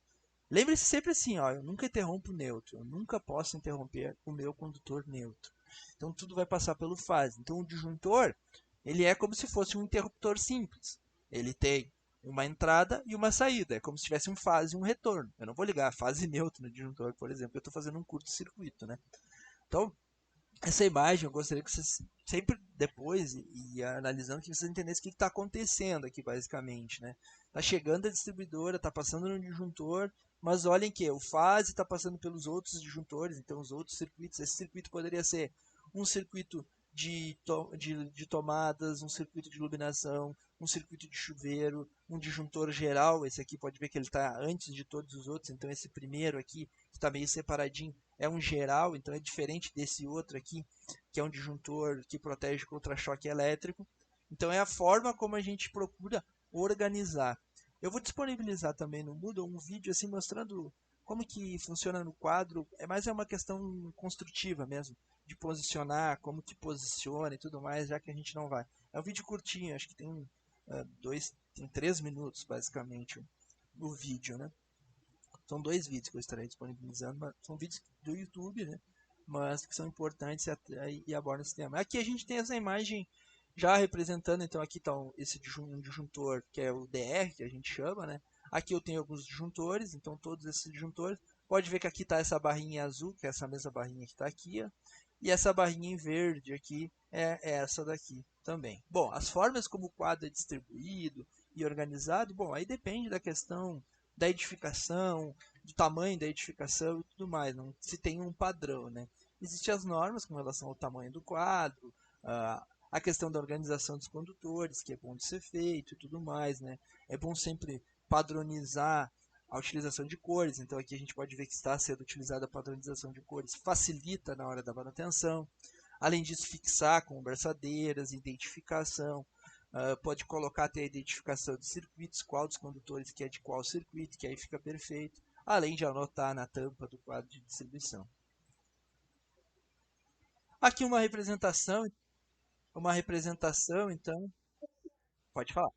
Lembre-se sempre assim, ó, eu nunca interrompo o neutro, eu nunca posso interromper o meu condutor neutro. Então, tudo vai passar pelo fase. Então, o disjuntor ele é como se fosse um interruptor simples. Ele tem uma entrada e uma saída. É como se tivesse um fase e um retorno. Eu não vou ligar a fase neutra no disjuntor, por exemplo. Eu estou fazendo um curto-circuito, né? Então, essa imagem eu gostaria que vocês sempre depois e analisando que vocês entendessem o que está acontecendo aqui basicamente, né? Tá chegando a distribuidora, tá passando no disjuntor, mas olhem que o fase está passando pelos outros disjuntores, então os outros circuitos. Esse circuito poderia ser um circuito de tomadas, um circuito de iluminação, um circuito de chuveiro, um disjuntor geral. Esse aqui pode ver que ele está antes de todos os outros, então esse primeiro aqui, que está meio separadinho, é um geral, então é diferente desse outro aqui, que é um disjuntor que protege contra choque elétrico. Então é a forma como a gente procura organizar. Eu vou disponibilizar também no Moodle um vídeo assim mostrando como que funciona no quadro, mas é uma questão construtiva mesmo, de posicionar, como que posiciona e tudo mais, já que a gente não vai. É um vídeo curtinho, acho que tem tem 3 minutos basicamente o vídeo, né? São 2 vídeos que eu estarei disponibilizando, mas são vídeos do YouTube, né? Mas que são importantes e abordam esse tema. Aqui a gente tem essa imagem Já representando, então aqui está esse disjuntor que é o DR, que a gente chama, né? Aqui eu tenho alguns disjuntores, então todos esses disjuntores. Pode ver que aqui está essa barrinha azul, que é essa mesma barrinha que está aqui, ó. E essa barrinha em verde aqui é essa daqui também. Bom, as formas como o quadro é distribuído e organizado, bom, aí depende da questão da edificação, do tamanho da edificação e tudo mais. Não se tem um padrão, né? Existem as normas com relação ao tamanho do quadro, a questão da organização dos condutores, que é bom de ser feito e tudo mais, né? É bom sempre padronizar a utilização de cores, então aqui a gente pode ver que está sendo utilizada a padronização de cores, facilita na hora da manutenção. Além disso, fixar com braçadeiras, identificação, pode colocar até a identificação de circuitos, qual dos condutores que é de qual circuito, que aí fica perfeito, além de anotar na tampa do quadro de distribuição. Aqui uma representação, então, pode falar.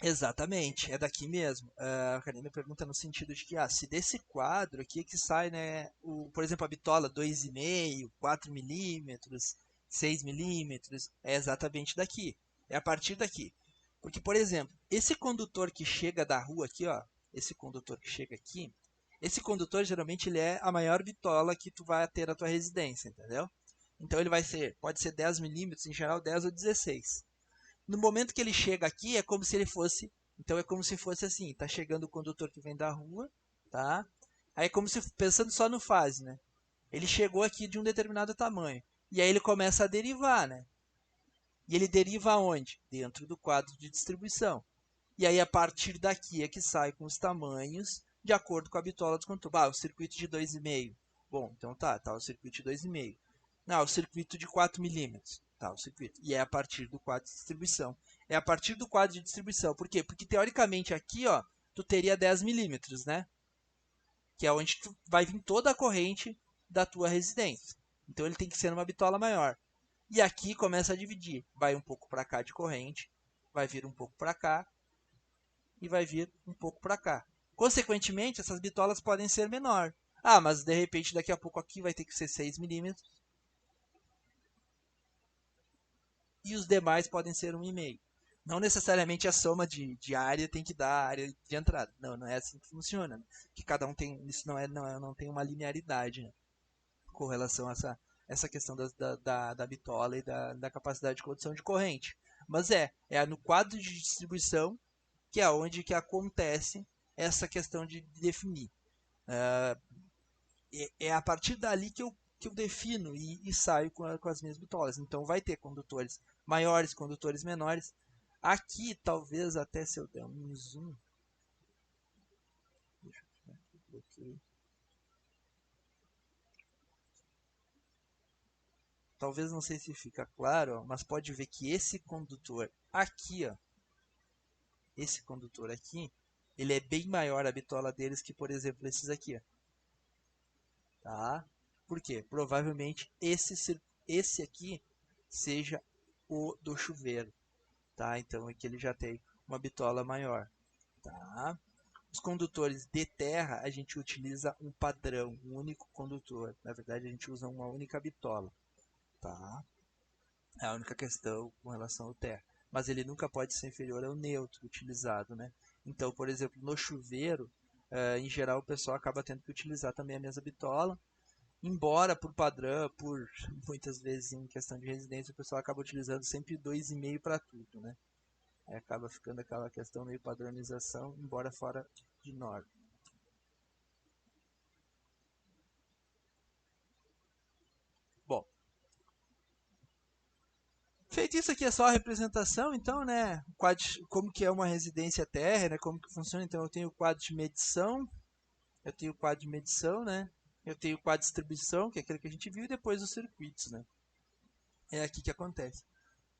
Exatamente, é daqui mesmo. A Karina pergunta no sentido de que, se desse quadro aqui que sai, né, por exemplo, a bitola 2,5, 4 milímetros, 6 milímetros, é exatamente daqui. É a partir daqui. Porque, por exemplo, esse condutor que chega da rua aqui, ó, esse condutor que chega aqui, esse condutor geralmente ele é a maior bitola que tu vai ter na tua residência, entendeu? Então ele pode ser 10 milímetros, em geral 10 ou 16. No momento que ele chega aqui, é como se ele fosse. Então é como se fosse assim: tá chegando o condutor que vem da rua, tá? Aí é como se, pensando só no fase, né? Ele chegou aqui de um determinado tamanho. E aí ele começa a derivar, né? E ele deriva aonde? Dentro do quadro de distribuição. E aí a partir daqui é que sai com os tamanhos de acordo com a bitola dos condutores. O circuito de 2,5. Bom, então tá o circuito de 2,5. Não, o circuito de 4 milímetros. Tá, o circuito. E é a partir do quadro de distribuição. É a partir do quadro de distribuição. Por quê? Porque teoricamente aqui, ó, tu teria 10 milímetros, né? Que é onde tu vai vir toda a corrente da tua residência. Então ele tem que ser uma bitola maior. E aqui começa a dividir. Vai um pouco para cá de corrente, vai vir um pouco para cá e vai vir um pouco para cá. Consequentemente, essas bitolas podem ser menor. Mas de repente daqui a pouco aqui vai ter que ser 6 milímetros e os demais podem ser 1,5. Não necessariamente a soma de área tem que dar a área de entrada. Não, não é assim que funciona. Né? Que cada um tem. Isso não tem uma linearidade, né? Com relação a essa questão da bitola e da capacidade de condução de corrente. Mas é no quadro de distribuição que é onde que acontece essa questão de definir. É a partir dali que eu defino e saio com as minhas bitolas. Então vai ter condutores maiores, condutores menores. Aqui, talvez até se eu der um zoom. Deixa eu ver aqui, talvez não sei se fica claro, ó, mas pode ver que esse condutor aqui, ó, esse condutor aqui, ele é bem maior a bitola deles que, por exemplo, esses aqui, ó, tá? Por quê? Provavelmente esse aqui seja o do chuveiro, tá? Então aqui ele já tem uma bitola maior, tá? Os condutores de terra, a gente utiliza um padrão, um único condutor. Na verdade, a gente usa uma única bitola, tá? É a única questão com relação ao terra. Mas ele nunca pode ser inferior ao neutro utilizado, né? Então, por exemplo, no chuveiro, em geral, o pessoal acaba tendo que utilizar também a mesma bitola, embora por padrão, por muitas vezes em questão de residência, o pessoal acaba utilizando sempre 2,5 para tudo, né? Aí acaba ficando aquela questão meio padronização, embora fora de norma. Bom, feito isso aqui é só a representação, então, né? Como que é uma residência terra, né? Como que funciona? Então, eu tenho o quadro de medição, eu tenho o quadro de medição, né? Eu tenho o quadro de distribuição, que é aquele que a gente viu, e depois os circuitos, né? É aqui que acontece.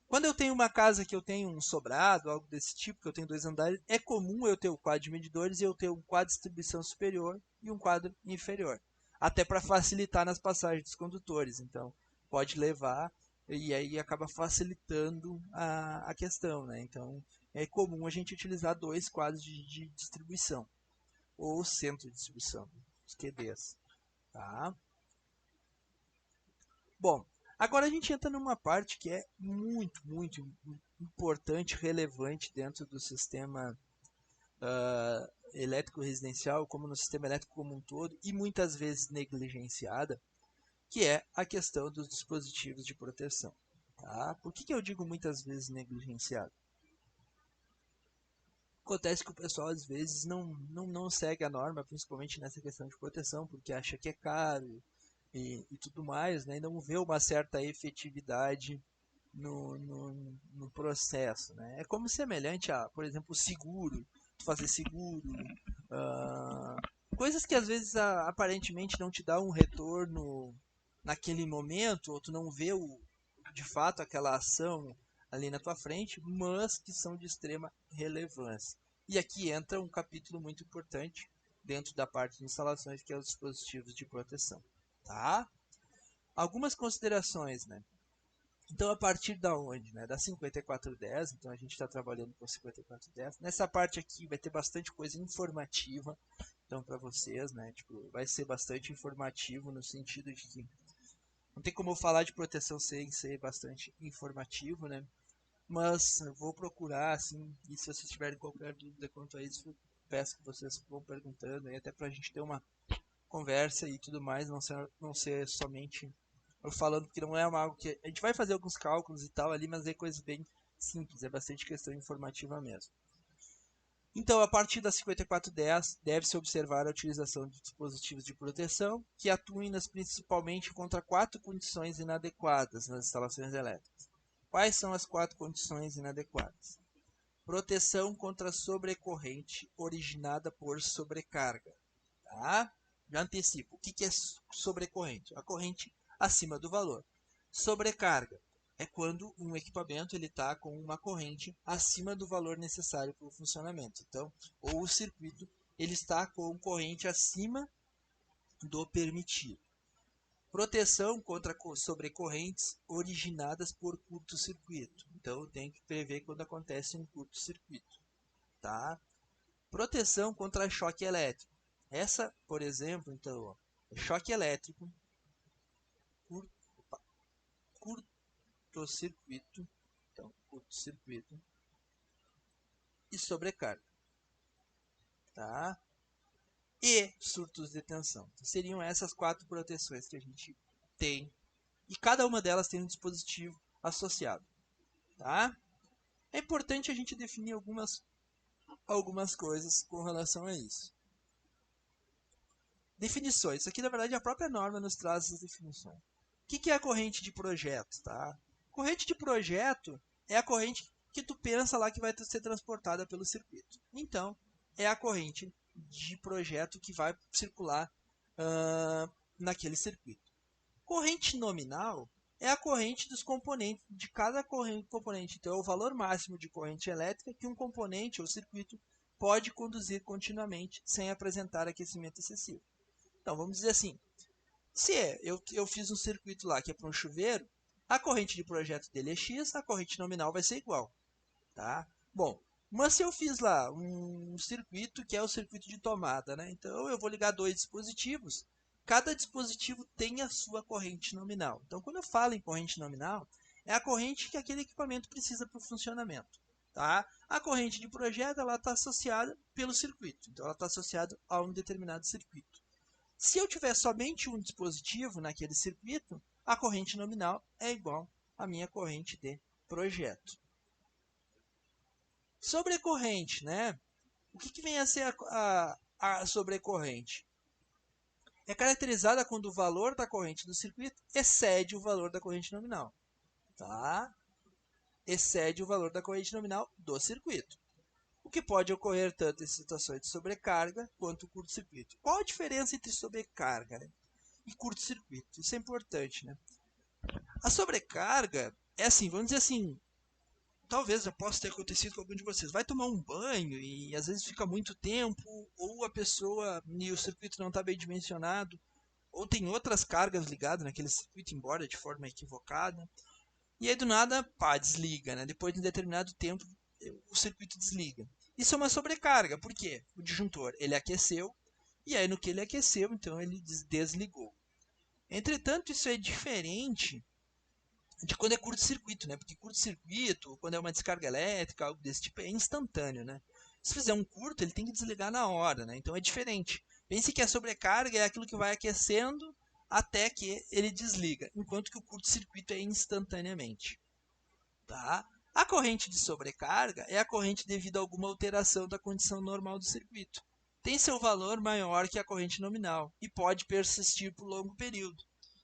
Quando eu tenho uma casa que eu tenho um sobrado, algo desse tipo, que eu tenho 2 andares, é comum eu ter o quadro de medidores e eu ter um quadro de distribuição superior e um quadro inferior. Até para facilitar nas passagens dos condutores. Então, pode levar e aí acaba facilitando a questão. Né? Então, é comum a gente utilizar dois quadros de distribuição ou centro de distribuição. os QDs. Tá? Bom, agora a gente entra numa parte que é muito, muito importante, relevante dentro do sistema elétrico residencial, como no sistema elétrico como um todo, e muitas vezes negligenciada, que é a questão dos dispositivos de proteção. Tá? Por que eu digo muitas vezes negligenciado? Acontece que o pessoal às vezes não segue a norma, principalmente nessa questão de proteção, porque acha que é caro e tudo mais, né? E não vê uma certa efetividade no processo. Né? É como semelhante a, por exemplo, seguro, fazer seguro, uh, coisas que às vezes aparentemente não te dá um retorno naquele momento, ou tu não vê de fato aquela ação ali na tua frente, mas que são de extrema relevância. E aqui entra um capítulo muito importante dentro da parte de instalações, que é os dispositivos de proteção. Tá? Algumas considerações, né? Então, a partir da onde? Né? Da 5410, então a gente está trabalhando com 5410. Nessa parte aqui vai ter bastante coisa informativa, então, para vocês, né? Tipo, vai ser bastante informativo no sentido de que não tem como eu falar de proteção sem ser bastante informativo, né? Mas eu vou procurar, assim, e se vocês tiverem qualquer dúvida quanto a isso, peço que vocês vão perguntando, aí, até para a gente ter uma conversa e tudo mais, não ser somente eu falando, que não é algo que a gente vai fazer alguns cálculos e tal ali, mas é coisa bem simples, é bastante questão informativa mesmo. Então, a partir da 5410, deve-se observar a utilização de dispositivos de proteção que atuem principalmente contra 4 condições inadequadas nas instalações elétricas. Quais são as 4 condições inadequadas? Proteção contra sobrecorrente originada por sobrecarga. Tá? Já antecipo. O que é sobrecorrente? A corrente acima do valor. Sobrecarga é quando um equipamento está com uma corrente acima do valor necessário para o funcionamento. Então, ou o circuito ele está com corrente acima do permitido. Proteção contra sobrecorrentes originadas por curto-circuito. Então, tem que prever quando acontece um curto-circuito. Tá? Proteção contra choque elétrico. Essa, por exemplo, então, ó, é choque elétrico, curto-circuito, então, curto-circuito e sobrecarga, tá? E surtos de tensão. Então, seriam essas 4 proteções que a gente tem, e cada uma delas tem um dispositivo associado, tá? É importante a gente definir algumas coisas com relação a isso. Definições. Isso aqui, na verdade, a própria norma nos traz essas definições. O que é a corrente de projeto? Tá? Corrente de projeto é a corrente que tu pensa lá que vai ser transportada pelo circuito. Então, é a corrente de projeto que vai circular naquele circuito. Corrente nominal é a corrente dos componentes, de cada componente. Então, é o valor máximo de corrente elétrica que um componente ou circuito pode conduzir continuamente sem apresentar aquecimento excessivo. Então, vamos dizer assim, se eu fiz um circuito lá que é para um chuveiro, a corrente de projeto dele é X, a corrente nominal vai ser igual. Tá? Bom, mas se eu fiz lá um circuito que é o circuito de tomada, né? Então eu vou ligar 2 dispositivos, cada dispositivo tem a sua corrente nominal. Então quando eu falo em corrente nominal, é a corrente que aquele equipamento precisa para o funcionamento. Tá? A corrente de projeto está associada pelo circuito, então ela está associada a um determinado circuito. Se eu tiver somente um dispositivo naquele circuito, a corrente nominal é igual à minha corrente de projeto. Sobrecorrente, né? O que vem a ser a sobrecorrente? É caracterizada quando o valor da corrente do circuito excede o valor da corrente nominal. Tá? Excede o valor da corrente nominal do circuito. O que pode ocorrer tanto em situações de sobrecarga quanto curto-circuito. Qual a diferença entre sobrecarga, né, e curto-circuito? Isso é importante, né? A sobrecarga é assim, vamos dizer assim, talvez já possa ter acontecido com algum de vocês. Vai tomar um banho e às vezes fica muito tempo, ou a pessoa e o circuito não está bem dimensionado, ou tem outras cargas ligadas naquele circuito, embora de forma equivocada. E aí do nada, pá, desliga, né? Depois de um determinado tempo, o circuito desliga. Isso é uma sobrecarga, por quê? O disjuntor, ele aqueceu, E aí no que ele aqueceu, então ele desligou. Entretanto, isso é diferente de quando é curto-circuito, né? Porque curto-circuito, quando é uma descarga elétrica, algo desse tipo, é instantâneo, né? Se fizer um curto, ele tem que desligar na hora, né? Então é diferente. Pense que a sobrecarga é aquilo que vai aquecendo até que ele desliga, enquanto que o curto-circuito é instantaneamente, tá? A corrente de sobrecarga é a corrente devido a alguma alteração da condição normal do circuito. Tem seu valor maior que a corrente nominal e pode persistir por longo período.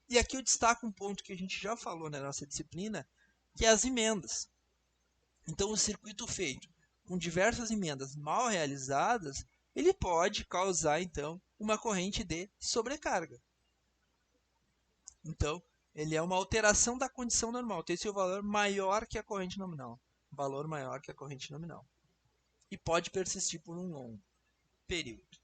E aqui eu destaco um ponto que a gente já falou na nossa disciplina, que é as emendas. Então, o circuito feito com diversas emendas mal realizadas, ele pode causar, então, uma corrente de sobrecarga. Então, ele é uma alteração da condição normal, tem seu valor maior que a corrente nominal. Valor maior que a corrente nominal. E pode persistir por um longo período.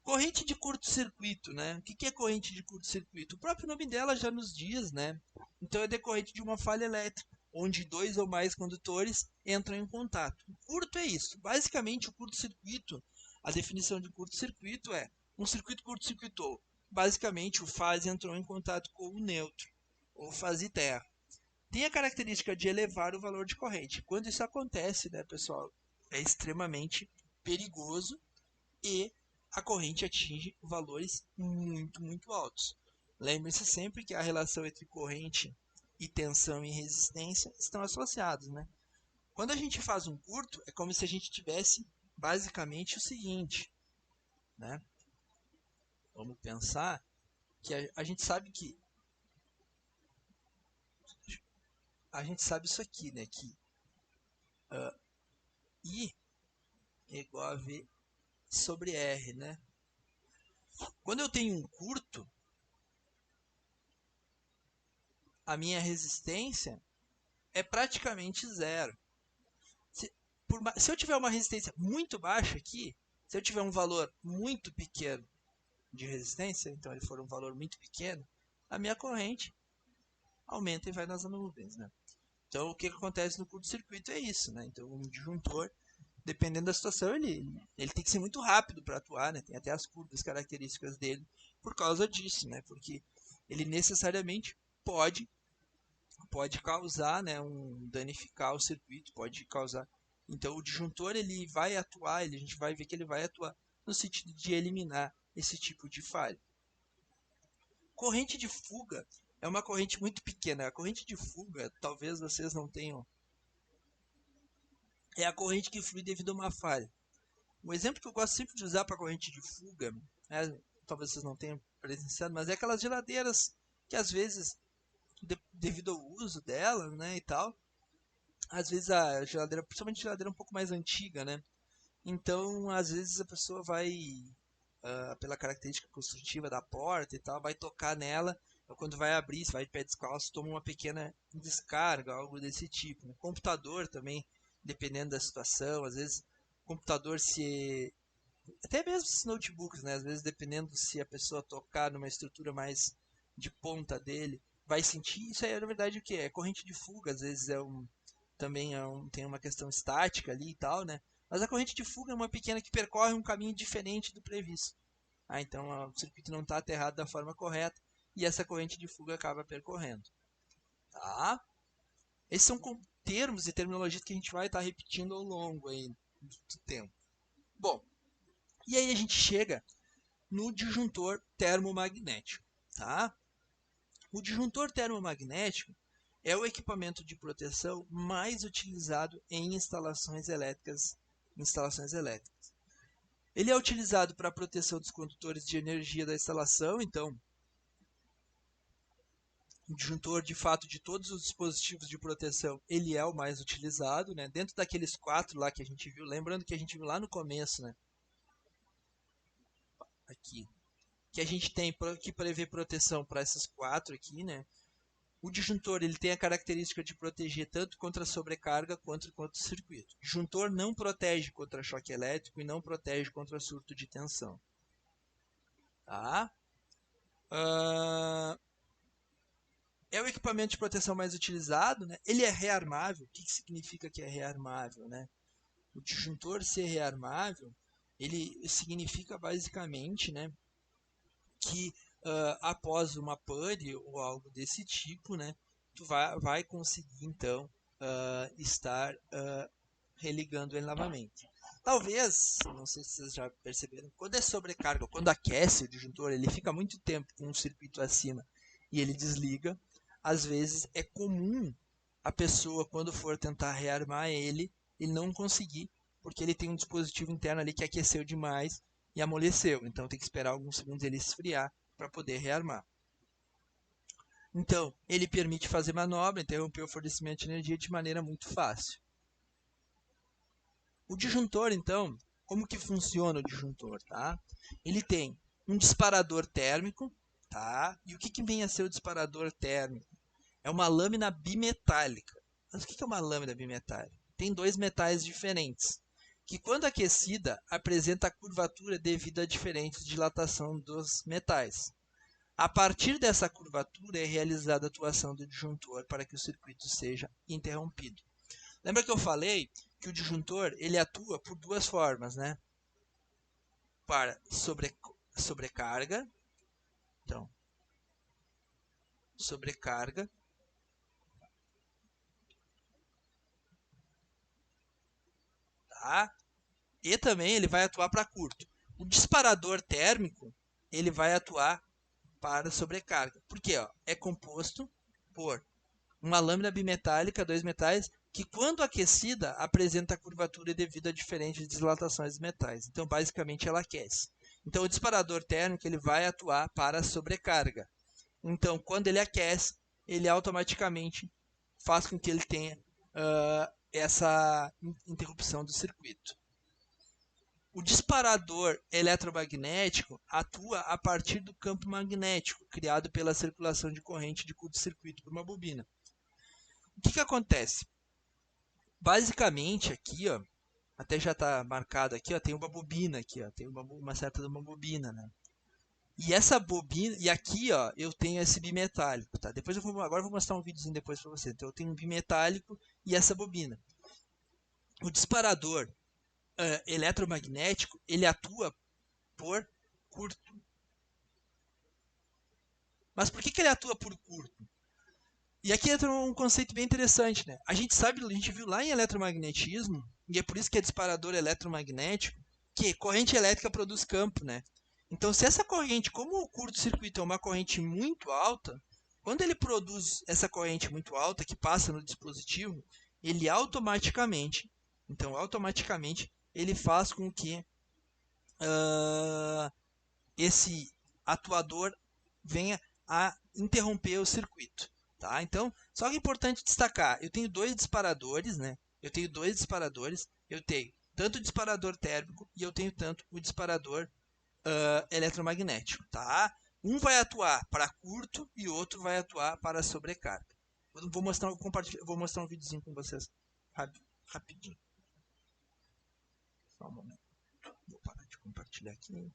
Corrente de curto-circuito, né? O que é corrente de curto-circuito? O próprio nome dela já nos diz, né? Então é decorrente de uma falha elétrica, onde dois ou mais condutores entram em contato. O curto é isso. Basicamente, o curto-circuito, a definição de curto-circuito é um circuito curto-circuitou. Basicamente, o fase entrou em contato com o neutro, ou fase terra. Tem a característica de elevar o valor de corrente. Quando isso acontece, né, pessoal, é extremamente perigoso e a corrente atinge valores muito, muito altos. Lembre-se sempre que a relação entre corrente e tensão e resistência estão associados, né? Quando a gente faz um curto, é como se a gente tivesse basicamente o seguinte, né? Vamos pensar que a gente sabe que a gente sabe isso aqui, né? Que I é igual a V sobre R, né? Quando eu tenho um curto, a minha resistência é praticamente zero. Se eu tiver uma resistência muito baixa aqui, se eu tiver um valor muito pequeno de resistência, então ele for um valor muito pequeno, a minha corrente aumenta e vai nas nuvens, né? Então o que acontece no curto-circuito é isso, né? Então um disjuntor, dependendo da situação, ele tem que ser muito rápido para atuar, né? Tem até as curvas características dele por causa disso, né? Porque ele necessariamente pode causar, né, danificar o circuito, pode causar. Então o disjuntor ele vai atuar, a gente vai ver que ele vai atuar no sentido de eliminar esse tipo de falha. Corrente de fuga é uma corrente muito pequena. A corrente de fuga, talvez vocês não tenham, é a corrente que flui devido a uma falha. Um exemplo que eu gosto sempre de usar para corrente de fuga, talvez vocês não tenham presenciado, mas é aquelas geladeiras que às vezes, devido ao uso delas, né, e tal, às vezes a geladeira, principalmente a geladeira um pouco mais antiga, né? Então, às vezes a pessoa vai, pela característica construtiva da porta e tal, vai tocar nela, ou quando vai abrir, se vai de pé descalço, toma uma pequena descarga, algo desse tipo. Né? Computador também, dependendo da situação, às vezes computador se até mesmo esses notebooks, né? Às vezes dependendo se a pessoa tocar numa estrutura mais de ponta dele, vai sentir. Isso aí é na verdade o que é corrente de fuga, às vezes também tem uma questão estática ali e tal, né? Mas a corrente de fuga é uma pequena que percorre um caminho diferente do previsto. Então o circuito não está aterrado da forma correta e essa corrente de fuga acaba percorrendo. Tá? Esses são termos e terminologias que a gente vai estar repetindo ao longo aí do tempo. Bom, e aí a gente chega no disjuntor termomagnético. Tá? O disjuntor termomagnético é o equipamento de proteção mais utilizado em instalações elétricas. Ele é utilizado para a proteção dos condutores de energia da instalação, então o disjuntor, de fato, de todos os dispositivos de proteção, ele é o mais utilizado, né? Dentro daqueles 4 lá que a gente viu, lembrando que a gente viu lá no começo, né? Aqui, que a gente tem que prever proteção para essas 4 aqui, né? O disjuntor ele tem a característica de proteger tanto contra a sobrecarga quanto contra o circuito. O disjuntor não protege contra choque elétrico e não protege contra surto de tensão. Tá? É o equipamento de proteção mais utilizado. Né? Ele é rearmável. O que significa que é rearmável? Né? O disjuntor ser rearmável ele significa basicamente, né, que após uma pane ou algo desse tipo, né, tu vai conseguir então estar religando ele novamente. Talvez, não sei se vocês já perceberam, quando é sobrecarga, quando aquece o disjuntor, ele fica muito tempo com um circuito acima e ele desliga. Às vezes é comum a pessoa, quando for tentar rearmar ele não conseguir, porque ele tem um dispositivo interno ali que aqueceu demais e amoleceu. Então tem que esperar alguns segundos ele esfriar para poder rearmar. Então, ele permite fazer manobra, interromper o fornecimento de energia de maneira muito fácil. O disjuntor, então, como que funciona o disjuntor, tá? Ele tem um disparador térmico, tá? E o que vem a ser o disparador térmico? É uma lâmina bimetálica. Mas o que é uma lâmina bimetálica? Tem dois metais diferentes, que quando aquecida apresenta curvatura devido à diferente dilatação dos metais. A partir dessa curvatura é realizada a atuação do disjuntor para que o circuito seja interrompido. Lembra que eu falei que o disjuntor ele atua por duas formas, né? Para sobrecarga, então sobrecarga, tá? E também ele vai atuar para curto. O disparador térmico ele vai atuar para sobrecarga, porque ó, é composto por uma lâmina bimetálica, dois metais, que quando aquecida apresenta curvatura devido a diferentes dilatações dos metais. Então, basicamente, ela aquece. Então, o disparador térmico ele vai atuar para a sobrecarga. Então, quando ele aquece, ele automaticamente faz com que ele tenha essa interrupção do circuito. O disparador eletromagnético atua a partir do campo magnético criado pela circulação de corrente de curto-circuito por uma bobina. O que acontece? Basicamente aqui, ó, até já está marcado aqui, ó, tem uma bobina aqui, ó, tem uma certa uma bobina, né? E essa bobina, e aqui, ó, eu tenho esse bimetálico, tá? Agora eu vou mostrar um videozinho depois para vocês. Então eu tenho um bimetálico e essa bobina. O disparador eletromagnético, ele atua por curto. Mas por que ele atua por curto? E aqui entra um conceito bem interessante, né? A gente sabe, a gente viu lá em eletromagnetismo, e é por isso que é disparador eletromagnético, que corrente elétrica produz campo, né? Então, se essa corrente, como o curto-circuito é uma corrente muito alta, quando ele produz essa corrente muito alta que passa no dispositivo, ele automaticamente, ele faz com que esse atuador venha a interromper o circuito. Tá? Então, só que é importante destacar, eu tenho dois disparadores, né? Eu tenho tanto o disparador térmico e eu tenho tanto o disparador eletromagnético, tá? Um vai atuar para curto e o outro vai atuar para sobrecarga. Vou mostrar um videozinho com vocês rapidinho. Só um momento. Vou parar de compartilhar aqui.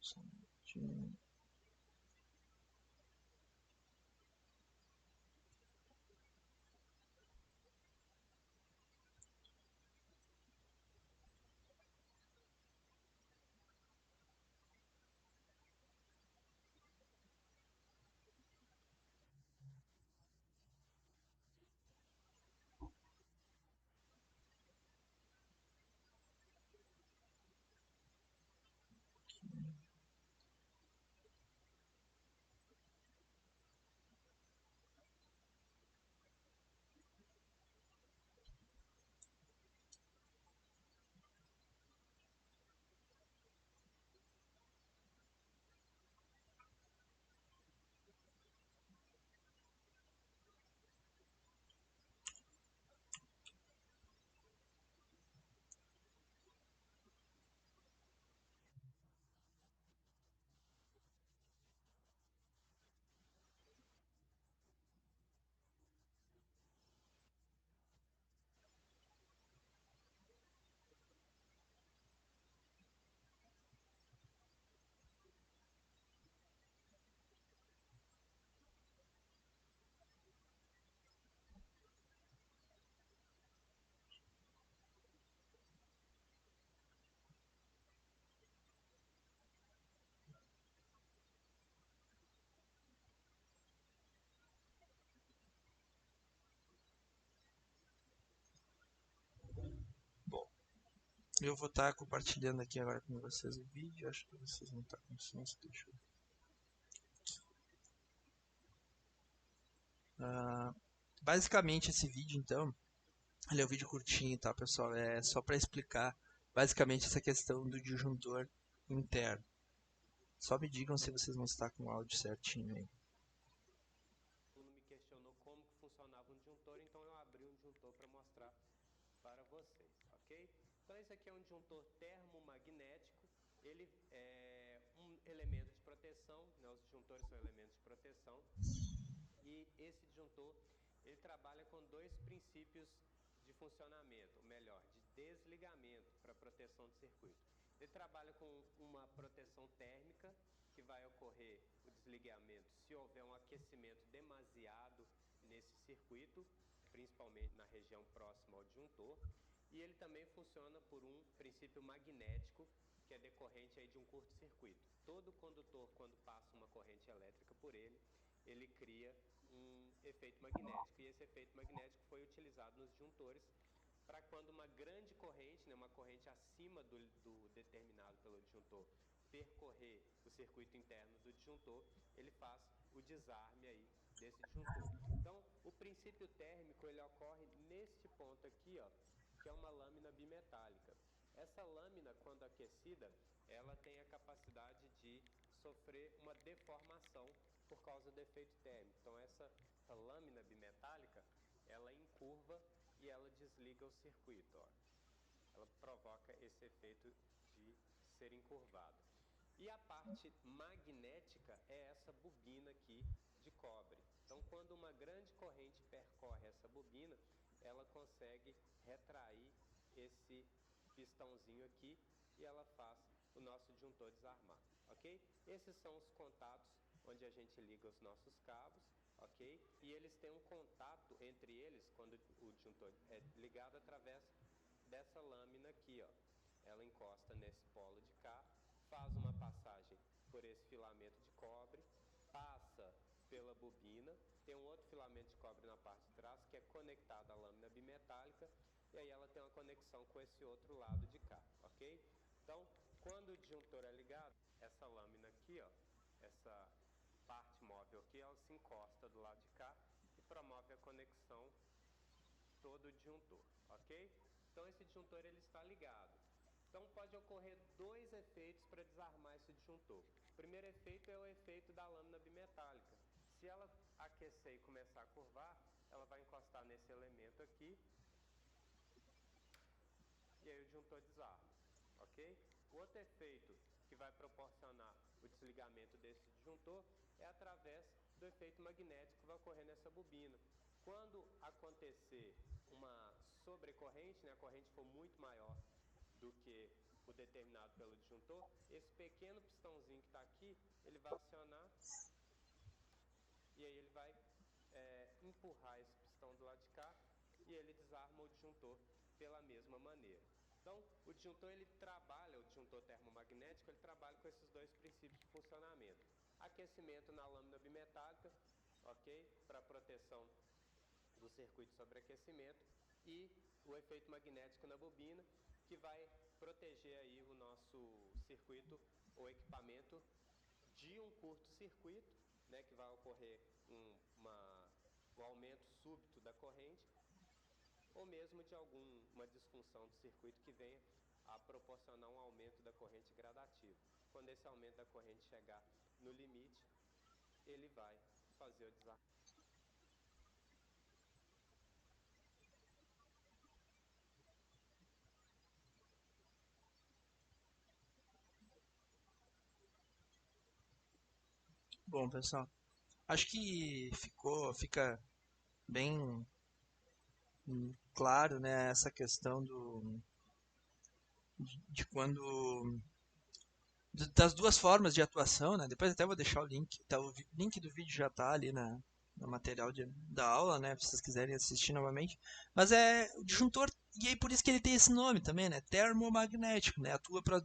Só um minutinho. Eu vou estar compartilhando aqui agora com vocês o vídeo. Acho que vocês não estão com som. Deixa eu... basicamente esse vídeo, então, ele é um vídeo curtinho, tá, pessoal? É só para explicar basicamente essa questão do disjuntor interno. Só me digam se vocês não estão com o áudio certinho aí. Me questionou como que funcionava um disjuntor, então eu abri um disjuntor para mostrar para vocês, ok? Então esse aqui é um disjuntor termomagnético, ele é um elemento de proteção, né? Os disjuntores são elementos de proteção, e esse disjuntor ele trabalha com dois princípios de funcionamento, ou melhor, de desligamento para proteção do circuito. Ele trabalha com uma proteção térmica, que vai ocorrer o desligamento se houver um aquecimento demasiado nesse circuito, principalmente na região próxima ao disjuntor. E ele também funciona por um princípio magnético, que é decorrente aí de um curto-circuito. Todo condutor, quando passa uma corrente elétrica por ele, ele cria um efeito magnético. E esse efeito magnético foi utilizado nos disjuntores para quando uma grande corrente, né, uma corrente acima do determinado pelo disjuntor, percorrer o circuito interno do disjuntor, ele faz o desarme aí desse disjuntor. Então, o princípio térmico ele ocorre neste ponto aqui, ó, que é uma lâmina bimetálica. Essa lâmina, quando aquecida, ela tem a capacidade de sofrer uma deformação por causa do efeito térmico. Então, essa lâmina bimetálica, ela encurva e ela desliga o circuito, ó. Ela provoca esse efeito de ser encurvado. E a parte magnética é essa bobina aqui de cobre. Então, quando uma grande corrente percorre essa bobina, ela consegue retrair esse pistãozinho aqui e ela faz o nosso disjuntor desarmar, ok? Esses são os contatos onde a gente liga os nossos cabos, ok? E eles têm um contato entre eles quando o disjuntor é ligado através dessa lâmina aqui, ó. Ela encosta nesse polo de cá, faz uma passagem por esse filamento de cobre, passa pela bobina, tem um outro filamento de cobre na parte de trás que é conectado à lâmina bimetálica e aí ela tem uma conexão com esse outro lado de cá, ok? Então, quando o disjuntor é ligado, essa lâmina aqui, ó, essa parte móvel aqui, ela se encosta do lado de cá e promove a conexão todo o disjuntor, ok? Então esse disjuntor ele está ligado. Então pode ocorrer dois efeitos para desarmar esse disjuntor. O primeiro efeito é o efeito da lâmina bimetálica. Se ela aquecer e começar a curvar, ela vai encostar nesse elemento aqui e aí o disjuntor desarma, ok? O outro efeito que vai proporcionar o desligamento desse disjuntor é através do efeito magnético que vai ocorrer nessa bobina. Quando acontecer uma sobrecorrente, né, a corrente for muito maior do que o determinado pelo disjuntor, esse pequeno pistãozinho que está aqui, ele vai acionar e aí ele vai empurrar esse pistão do lado de cá e ele desarma o disjuntor pela mesma maneira. Então, o disjuntor ele trabalha, o disjuntor termomagnético, ele trabalha com esses dois princípios de funcionamento. Aquecimento na lâmina bimetálica, ok? Para proteção do circuito sobreaquecimento e o efeito magnético na bobina, que vai proteger aí o nosso circuito ou equipamento de um curto-circuito, né, que vai ocorrer um aumento súbito da corrente, ou mesmo de alguma disfunção do circuito que venha a proporcionar um aumento da corrente gradativo. Quando esse aumento da corrente chegar no limite, ele vai fazer o desarme. Bom, pessoal, acho que fica bem claro, né, essa questão de quando das duas formas de atuação, né? Depois até vou deixar o link, tá, o link do vídeo já tá ali no material da aula, né? Se vocês quiserem assistir novamente. Mas é o disjuntor, e aí por isso que ele tem esse nome também, né? Termomagnético, né? Atua para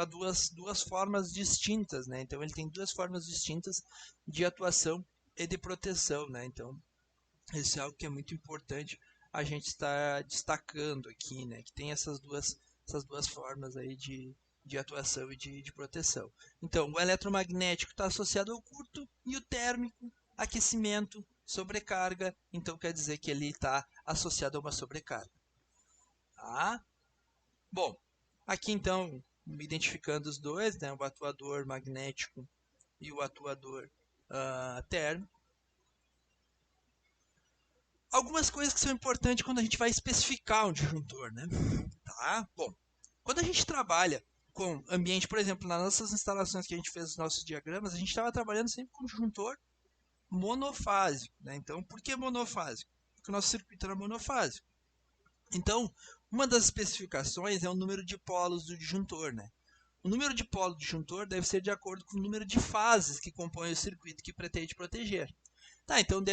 duas formas distintas, né? Então ele tem duas formas distintas de atuação e de proteção, né? Então isso é algo que é muito importante a gente estar destacando aqui, né? Que tem essas essas duas formas aí de atuação e de proteção. Então, o eletromagnético está associado ao curto e o térmico, aquecimento, sobrecarga, então quer dizer que ele está associado a uma sobrecarga. Tá? Bom, aqui então, identificando os dois, né, o atuador magnético e o atuador térmico. Algumas coisas que são importantes quando a gente vai especificar um disjuntor, né? Tá? Bom, quando a gente trabalha com ambiente, por exemplo, nas nossas instalações que a gente fez os nossos diagramas, a gente estava trabalhando sempre com disjuntor monofásico, né? Então, por que monofásico? Porque o nosso circuito era monofásico. Então, uma das especificações é o número de polos do disjuntor, né? O número de polos do disjuntor deve ser de acordo com o número de fases que compõem o circuito que pretende proteger. Tá, então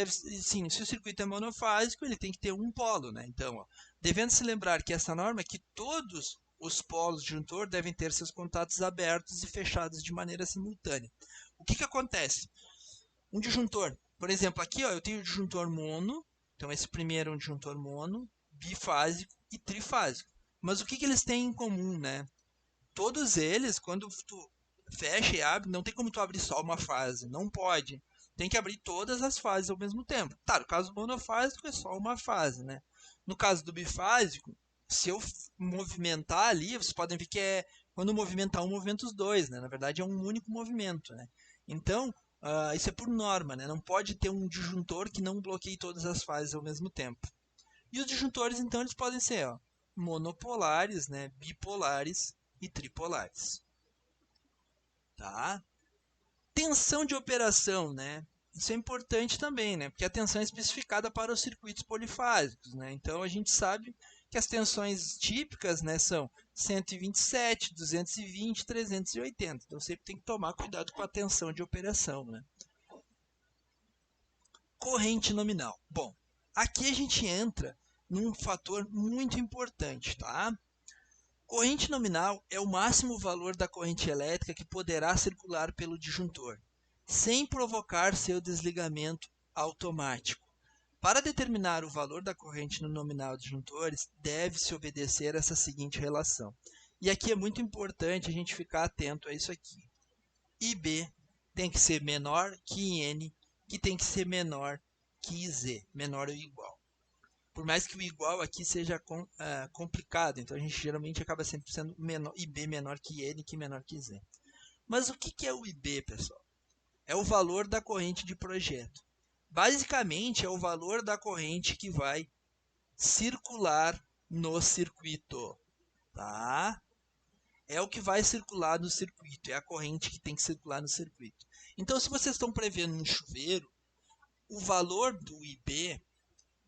sim, se o circuito é monofásico, ele tem que ter um polo, né? Então, devendo se lembrar que essa norma é que todos os polos do disjuntor devem ter seus contatos abertos e fechados de maneira simultânea. O que acontece? Um disjuntor, por exemplo, aqui eu tenho o disjuntor mono, então esse primeiro é um disjuntor mono, bifásico e trifásico. Mas o que eles têm em comum, né? Todos eles, quando tu fecha e abre, não tem como tu abrir só uma fase, não pode. Tem que abrir todas as fases ao mesmo tempo. Tá, no caso do monofásico é só uma fase, né? No caso do bifásico, se eu movimentar ali, vocês podem ver que quando movimentar um, movimenta os dois, né? Na verdade é um único movimento, né? Então, isso é por norma, né? Não pode ter um disjuntor que não bloqueie todas as fases ao mesmo tempo. E os disjuntores, então, eles podem ser monopolares, né? Bipolares e tripolares. Tá? Tensão de operação, né? Isso é importante também, né? Porque a tensão é especificada para os circuitos polifásicos, né? Então a gente sabe que as tensões típicas, né, são 127, 220, 380. Então sempre tem que tomar cuidado com a tensão de operação, né? Corrente nominal. Bom, aqui a gente entra num fator muito importante, tá? Corrente nominal é o máximo valor da corrente elétrica que poderá circular pelo disjuntor, sem provocar seu desligamento automático. Para determinar o valor da corrente no nominal de disjuntores, deve-se obedecer essa seguinte relação. E aqui é muito importante a gente ficar atento a isso aqui. IB tem que ser menor que IN, que tem que ser menor que IZ, menor ou igual. Por mais que o igual aqui seja complicado, então a gente geralmente acaba sempre sendo IB menor que N, que menor que Z. Mas o que é o IB, pessoal? É o valor da corrente de projeto. Basicamente, é o valor da corrente que vai circular no circuito. Tá? É o que vai circular no circuito, é a corrente que tem que circular no circuito. Então, se vocês estão prevendo um chuveiro, o valor do IB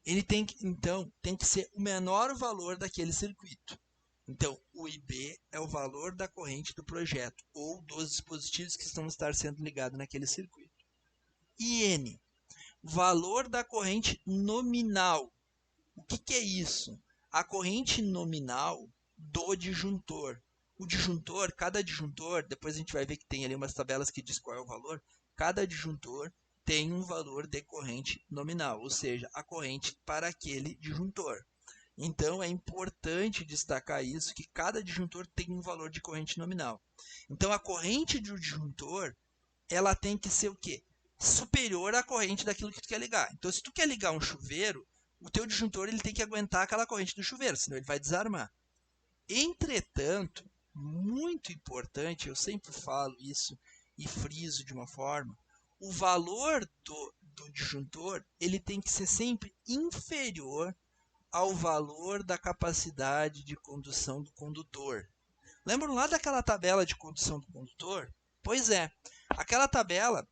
ele tem que ser o menor valor daquele circuito. Então, o IB é o valor da corrente do projeto ou dos dispositivos que estão estar sendo ligados naquele circuito. IN, valor da corrente nominal. O que é isso? A corrente nominal do disjuntor. O disjuntor, cada disjuntor, depois a gente vai ver que tem ali umas tabelas que diz qual é o valor. Cada disjuntor tem um valor de corrente nominal, ou seja, a corrente para aquele disjuntor. Então, é importante destacar isso, que cada disjuntor tem um valor de corrente nominal. Então, a corrente do disjuntor, ela tem que ser o quê? Superior à corrente daquilo que tu quer ligar. Então, se tu quer ligar um chuveiro, o teu disjuntor ele tem que aguentar aquela corrente do chuveiro, senão ele vai desarmar. Entretanto, muito importante, eu sempre falo isso e friso de uma forma, o valor do disjuntor ele tem que ser sempre inferior ao valor da capacidade de condução do condutor. Lembram lá daquela tabela de condução do condutor? Pois é, aquela tabela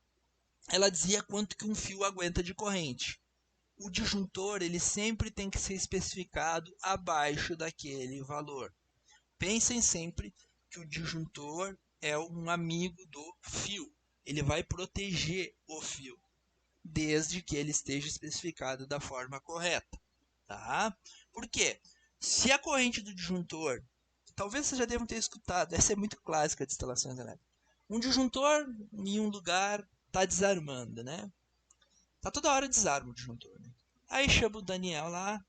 ela dizia quanto que um fio aguenta de corrente. O disjuntor ele sempre tem que ser especificado abaixo daquele valor. Pensem sempre que o disjuntor é um amigo do fio. Ele vai proteger o fio, desde que ele esteja especificado da forma correta. Tá? Por quê? Se a corrente do disjuntor, talvez vocês já devam ter escutado, essa é muito clássica de instalações elétricas. Um disjuntor em um lugar está desarmando, né? Tá toda hora desarma o disjuntor. Né? Aí chama o Daniel lá,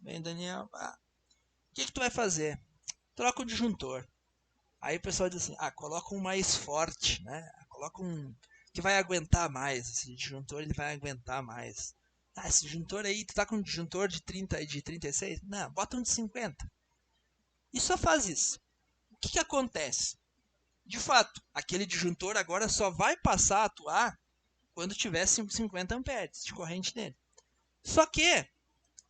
vem Daniel, o que tu vai fazer? troca o disjuntor. Aí o pessoal diz assim, coloca um mais forte, né? Coloca um que vai aguentar mais. Esse disjuntor ele vai aguentar mais. Esse disjuntor aí, tu tá com um disjuntor de 30 e de 36? Não, bota um de 50. E só faz isso. O que acontece? De fato, aquele disjuntor agora só vai passar a atuar quando tiver 50 amperes de corrente nele. Só que,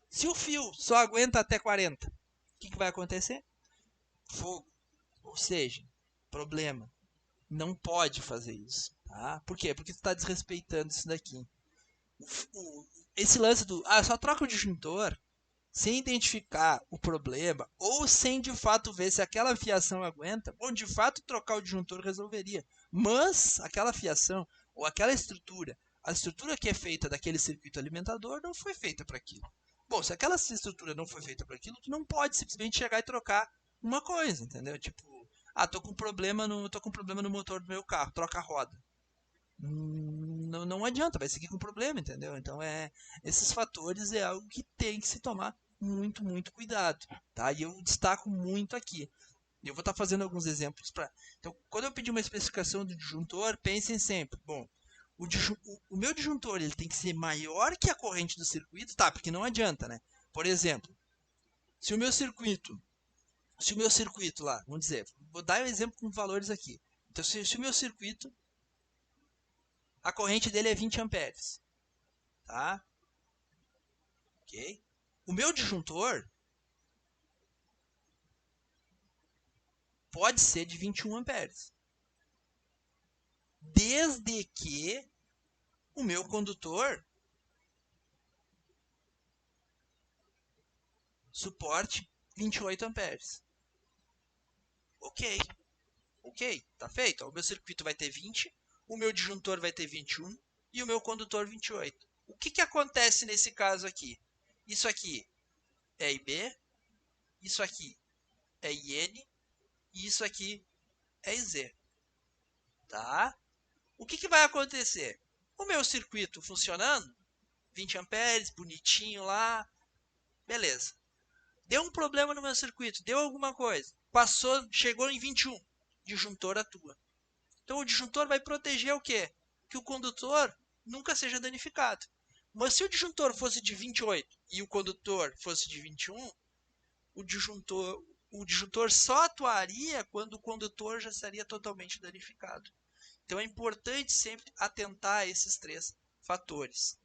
se o fio só aguenta até 40, o que vai acontecer? Fogo. Ou seja, problema. Não pode fazer isso. Tá? Por quê? Porque tu está desrespeitando isso daqui. Esse lance do só troca o disjuntor sem identificar o problema ou sem de fato ver se aquela fiação aguenta, bom, de fato trocar o disjuntor resolveria. Mas aquela fiação ou aquela estrutura, a estrutura que é feita daquele circuito alimentador não foi feita para aquilo. Bom, se aquela estrutura não foi feita para aquilo, tu não pode simplesmente chegar e trocar uma coisa, entendeu? Tipo, tô com problema no motor do meu carro, troca a roda. Não adianta, vai seguir com problema, entendeu? Então esses fatores é algo que tem que se tomar muito, muito cuidado, tá? E eu destaco muito aqui. Eu vou estar fazendo alguns exemplos para. Então, quando eu pedir uma especificação do disjuntor, pensem sempre, bom, o meu disjuntor ele tem que ser maior que a corrente do circuito, tá? Porque não adianta, né? Por exemplo, se o meu circuito lá, vamos dizer, vou dar um exemplo com valores aqui. Então, se o meu circuito, a corrente dele é 20 amperes, tá? Ok? O meu disjuntor pode ser de 21 amperes. Desde que o meu condutor suporte 28 amperes. Ok, tá feito. O meu circuito vai ter 20, o meu disjuntor vai ter 21 e o meu condutor 28. O que acontece nesse caso aqui? Isso aqui é IB, isso aqui é IN e isso aqui é IZ. Tá? O que vai acontecer? O meu circuito funcionando, 20 amperes, bonitinho lá, beleza. Deu um problema no meu circuito, deu alguma coisa, passou, chegou em 21, disjuntor atua. Então o disjuntor vai proteger o quê? Que o condutor nunca seja danificado. Mas se o disjuntor fosse de 28 e o condutor fosse de 21, o disjuntor só atuaria quando o condutor já estaria totalmente danificado. Então é importante sempre atentar a esses três fatores.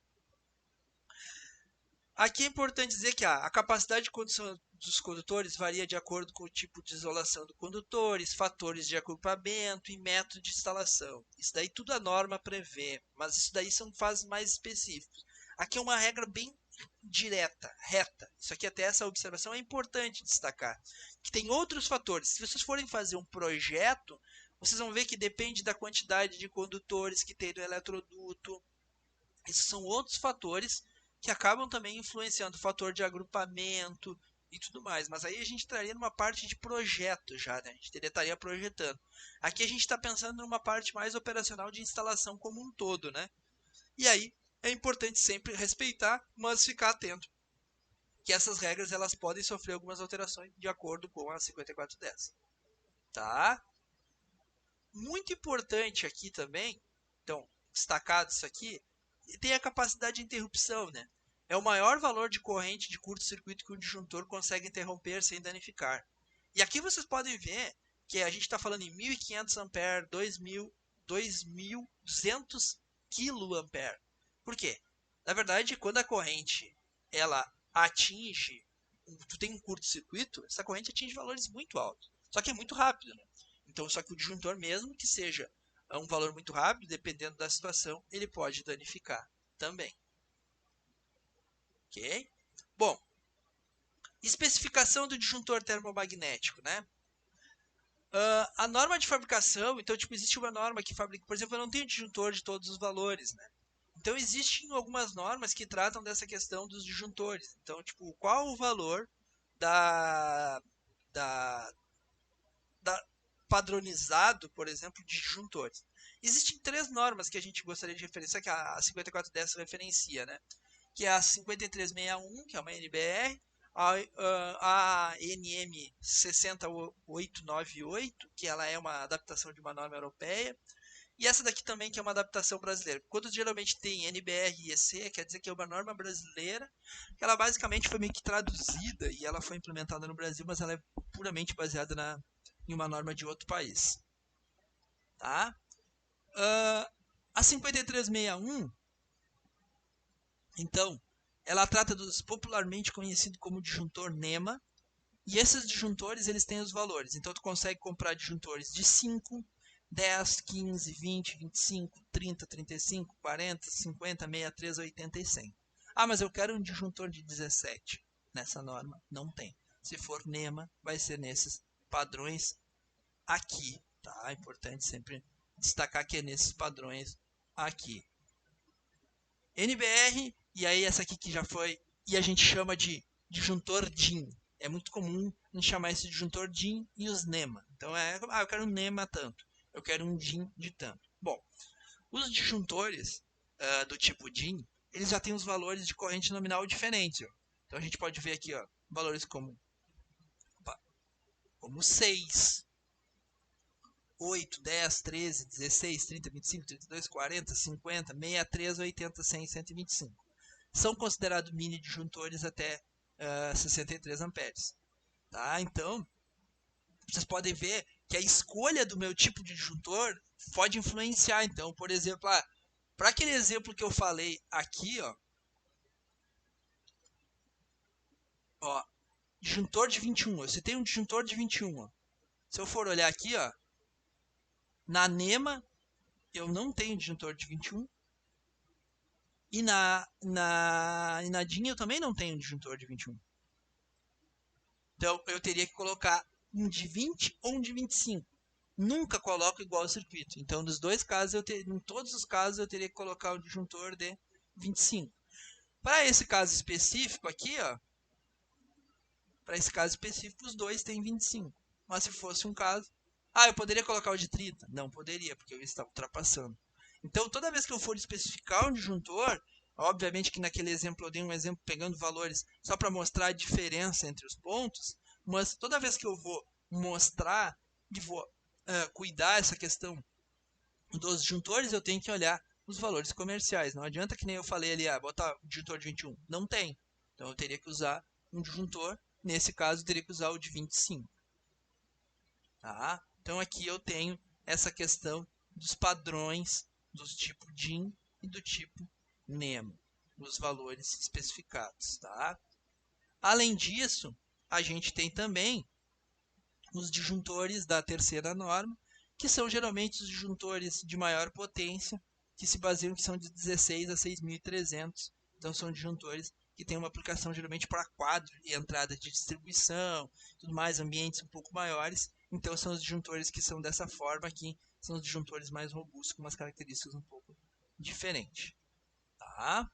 Aqui é importante dizer que a capacidade de condução dos condutores varia de acordo com o tipo de isolação dos condutores, fatores de agrupamento e método de instalação. Isso daí tudo a norma prevê, mas isso daí são fases mais específicos. Aqui é uma regra bem direta, reta. Isso aqui até essa observação é importante destacar. Que tem outros fatores. Se vocês forem fazer um projeto, vocês vão ver que depende da quantidade de condutores que tem no eletroduto. Esses são outros fatores que acabam também influenciando o fator de agrupamento e tudo mais. Mas aí a gente estaria numa parte de projeto já, né? A gente estaria projetando. Aqui a gente está pensando numa parte mais operacional de instalação como um todo, né? E aí é importante sempre respeitar, mas ficar atento que essas regras elas podem sofrer algumas alterações de acordo com a 5410. Tá? Muito importante aqui também, então, destacado isso aqui, tem a capacidade de interrupção, né? É o maior valor de corrente de curto-circuito que o disjuntor consegue interromper sem danificar. E aqui vocês podem ver que a gente está falando em 1500 amperes, 2200 kA. Por quê? Na verdade, quando a corrente ela atinge, tu tem um curto-circuito, essa corrente atinge valores muito altos. Só que é muito rápido, né? Então, só que o disjuntor, mesmo que seja um valor muito rápido, dependendo da situação, ele pode danificar também. Ok? Bom, especificação do disjuntor termomagnético, né? A norma de fabricação, então, tipo, existe uma norma que fabrica, por exemplo, eu não tenho disjuntor de todos os valores, né? Então, existem algumas normas que tratam dessa questão dos disjuntores. Então, tipo, qual o valor da padronizado, por exemplo, de disjuntores. Existem três normas que a gente gostaria de referenciar, que a 5410 referencia, né? Que é a 5361, que é uma NBR, a ANM 60898, que ela é uma adaptação de uma norma europeia, e essa daqui também que é uma adaptação brasileira. Quando geralmente tem NBR e EC, quer dizer que é uma norma brasileira, que ela basicamente foi meio que traduzida e ela foi implementada no Brasil, mas ela é puramente baseada em uma norma de outro país. Tá? A 5361, então, ela trata dos popularmente conhecido como disjuntor NEMA, e esses disjuntores eles têm os valores. Então, tu consegue comprar disjuntores de 5, 10, 15, 20, 25, 30, 35, 40, 50, 63, 80 e 100. Ah, mas eu quero um disjuntor de 17. Nessa norma, não tem. Se for NEMA, vai ser nesses padrões aqui. Tá? É importante sempre destacar que é nesses padrões aqui. NBR, e aí essa aqui que já foi, e a gente chama de disjuntor DIN. É muito comum a gente chamar esse disjuntor DIN e os NEMA. Então eu quero um NEMA tanto, eu quero um DIN de tanto. Bom, os disjuntores do tipo DIN, eles já têm os valores de corrente nominal diferentes. Ó. Então a gente pode ver aqui, ó, valores como 6, 8, 10, 13, 16, 30, 25, 32, 40, 50, 63, 80, 100 e 125. São considerados mini disjuntores até 63 amperes. Tá? Então, vocês podem ver que a escolha do meu tipo de disjuntor pode influenciar. Então, por exemplo, para aquele exemplo que eu falei aqui, ó, disjuntor de 21. Você tem um disjuntor de 21. Ó. Se eu for olhar aqui, ó, na NEMA, eu não tenho disjuntor de 21. E na DIN eu também não tenho disjuntor de 21. Então, eu teria que colocar um de 20 ou um de 25. Nunca coloco igual ao circuito. Então, nos dois casos, em todos os casos, eu teria que colocar o disjuntor de 25. Para esse caso específico aqui, ó, para esse caso específico, os dois têm 25. Mas se fosse um caso... eu poderia colocar o de 30? Não poderia, porque eu estava ultrapassando. Então, toda vez que eu for especificar um disjuntor, obviamente que naquele exemplo eu dei um exemplo pegando valores só para mostrar a diferença entre os pontos, mas toda vez que eu vou mostrar e vou cuidar essa questão dos disjuntores, eu tenho que olhar os valores comerciais. Não adianta que nem eu falei ali, botar o disjuntor de 21. Não tem. Então, eu teria que usar um disjuntor. Nesse caso, eu teria que usar o de 25. Tá? Então, aqui eu tenho essa questão dos padrões dos tipo DIN e do tipo NEMA, os valores especificados. Tá? Além disso, a gente tem também os disjuntores da terceira norma, que são geralmente os disjuntores de maior potência, que se baseiam que são de 16 a 6.300. Então, são disjuntores que têm uma aplicação geralmente para quadro e entrada de distribuição, tudo mais, ambientes um pouco maiores. Então, são os disjuntores que são dessa forma aqui, são os disjuntores mais robustos, com umas características um pouco diferentes. Tá?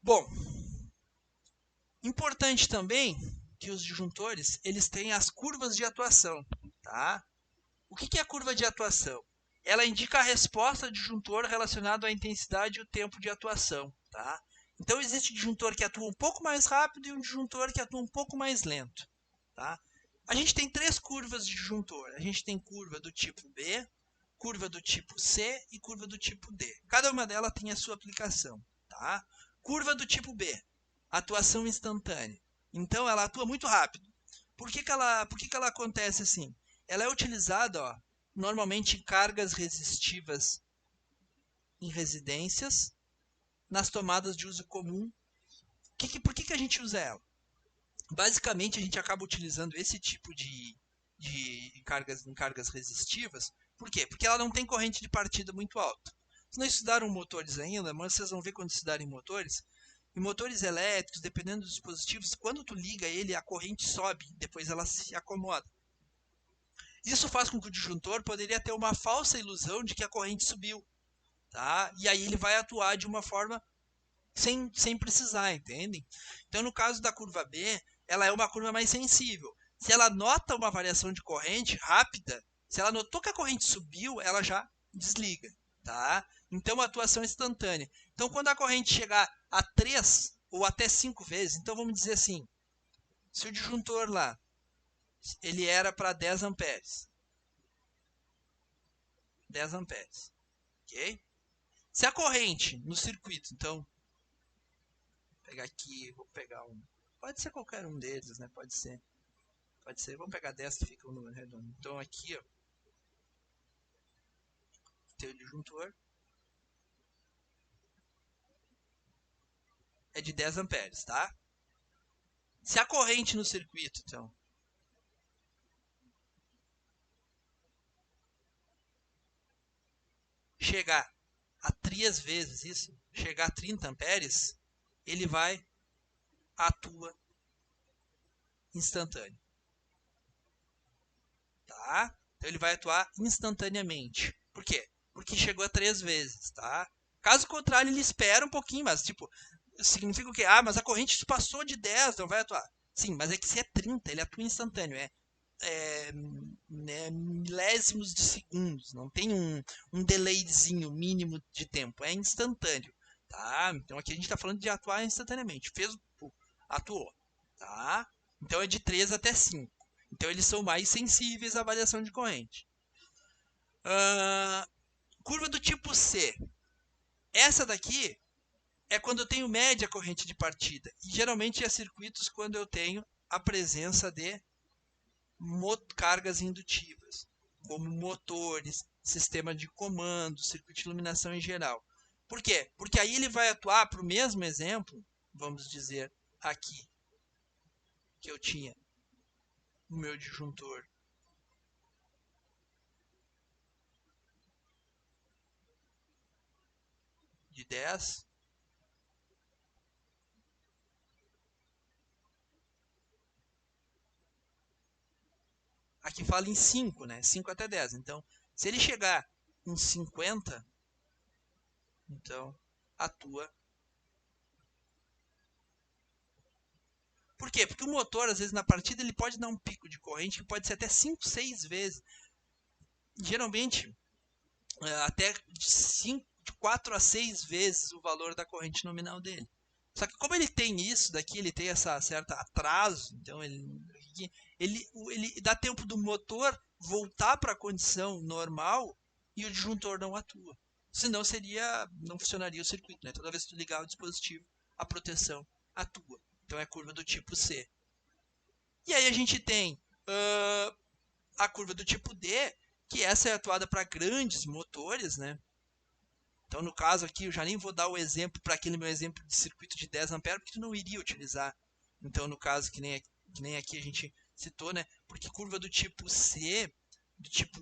Bom, importante também que os disjuntores eles têm as curvas de atuação. Tá? O que é a curva de atuação? Ela indica a resposta do disjuntor relacionado à intensidade e o tempo de atuação. Tá? Então, existe um disjuntor que atua um pouco mais rápido e um disjuntor que atua um pouco mais lento. Tá? A gente tem três curvas de disjuntor. A gente tem curva do tipo B, curva do tipo C e curva do tipo D. Cada uma delas tem a sua aplicação. Tá? Curva do tipo B, atuação instantânea. Então, ela atua muito rápido. Por que ela acontece assim? Ela é utilizada normalmente em cargas resistivas em residências, nas tomadas de uso comum. Por que a gente usa ela? Basicamente, a gente acaba utilizando esse tipo de cargas resistivas. Por quê? Porque ela não tem corrente de partida muito alta. Se não estudaram motores ainda, mas vocês vão ver quando estudarem motores. Em motores elétricos, dependendo dos dispositivos, quando tu liga ele, a corrente sobe, depois ela se acomoda. Isso faz com que o disjuntor poderia ter uma falsa ilusão de que a corrente subiu. Tá? E aí ele vai atuar de uma forma sem precisar, entendem? Então, no caso da curva B, ela é uma curva mais sensível. Se ela nota uma variação de corrente rápida, se ela notou que a corrente subiu, ela já desliga. Tá? Então, a atuação é instantânea. Então, quando a corrente chegar a 3 ou até 5 vezes. Então vamos dizer assim, se o disjuntor lá, ele era para 10 amperes. 10 amperes. Ok? Se a corrente no circuito, então, vou pegar aqui, vou pegar um. Pode ser qualquer um deles, né? Pode ser. Vamos pegar 10 que fica um número redondo. Então aqui, ó, tem o disjuntor. É de 10 amperes, tá? Se a corrente no circuito, então, chegar a 3 vezes isso, chegar a 30 amperes, ele vai atuar instantâneo. Tá? Então ele vai atuar instantaneamente. Por quê? Porque chegou a 3 vezes, tá? Caso contrário, ele espera um pouquinho, mas tipo, significa o quê? Ah, mas a corrente passou de 10, não vai atuar. Sim, mas é que se é 30, ele atua instantâneo. Né, milésimos de segundos. Não tem um delayzinho mínimo de tempo. É instantâneo. Tá? Então aqui a gente está falando de atuar instantaneamente. Atuou. Tá? Então é de 3 até 5. Então eles são mais sensíveis à variação de corrente. Curva do tipo C. Essa daqui é quando eu tenho média corrente de partida. E geralmente é circuitos quando eu tenho a presença de cargas indutivas, como motores, sistema de comando, circuito de iluminação em geral. Por quê? Porque aí ele vai atuar para o mesmo exemplo, vamos dizer aqui, que eu tinha o meu disjuntor de 10. Aqui fala em 5, né? 5 até 10. Então, se ele chegar em 50, então atua. Por quê? Porque o motor, às vezes, na partida, ele pode dar um pico de corrente que pode ser até 5, 6 vezes. Geralmente, até de 4 a 6 vezes o valor da corrente nominal dele. Só que como ele tem isso daqui, ele tem essa certa atraso, então ele dá tempo do motor voltar para a condição normal e o disjuntor não atua. Senão não funcionaria o circuito, né? Toda vez que tu ligar o dispositivo, a proteção atua. Então é curva do tipo C. E aí a gente tem a curva do tipo D, que essa é atuada para grandes motores, né? Então, no caso aqui, eu já nem vou dar o exemplo para aquele meu exemplo de circuito de 10 amperes, porque tu não iria utilizar. Então, no caso, que nem aqui a gente citou, né? Porque curva do tipo C, do tipo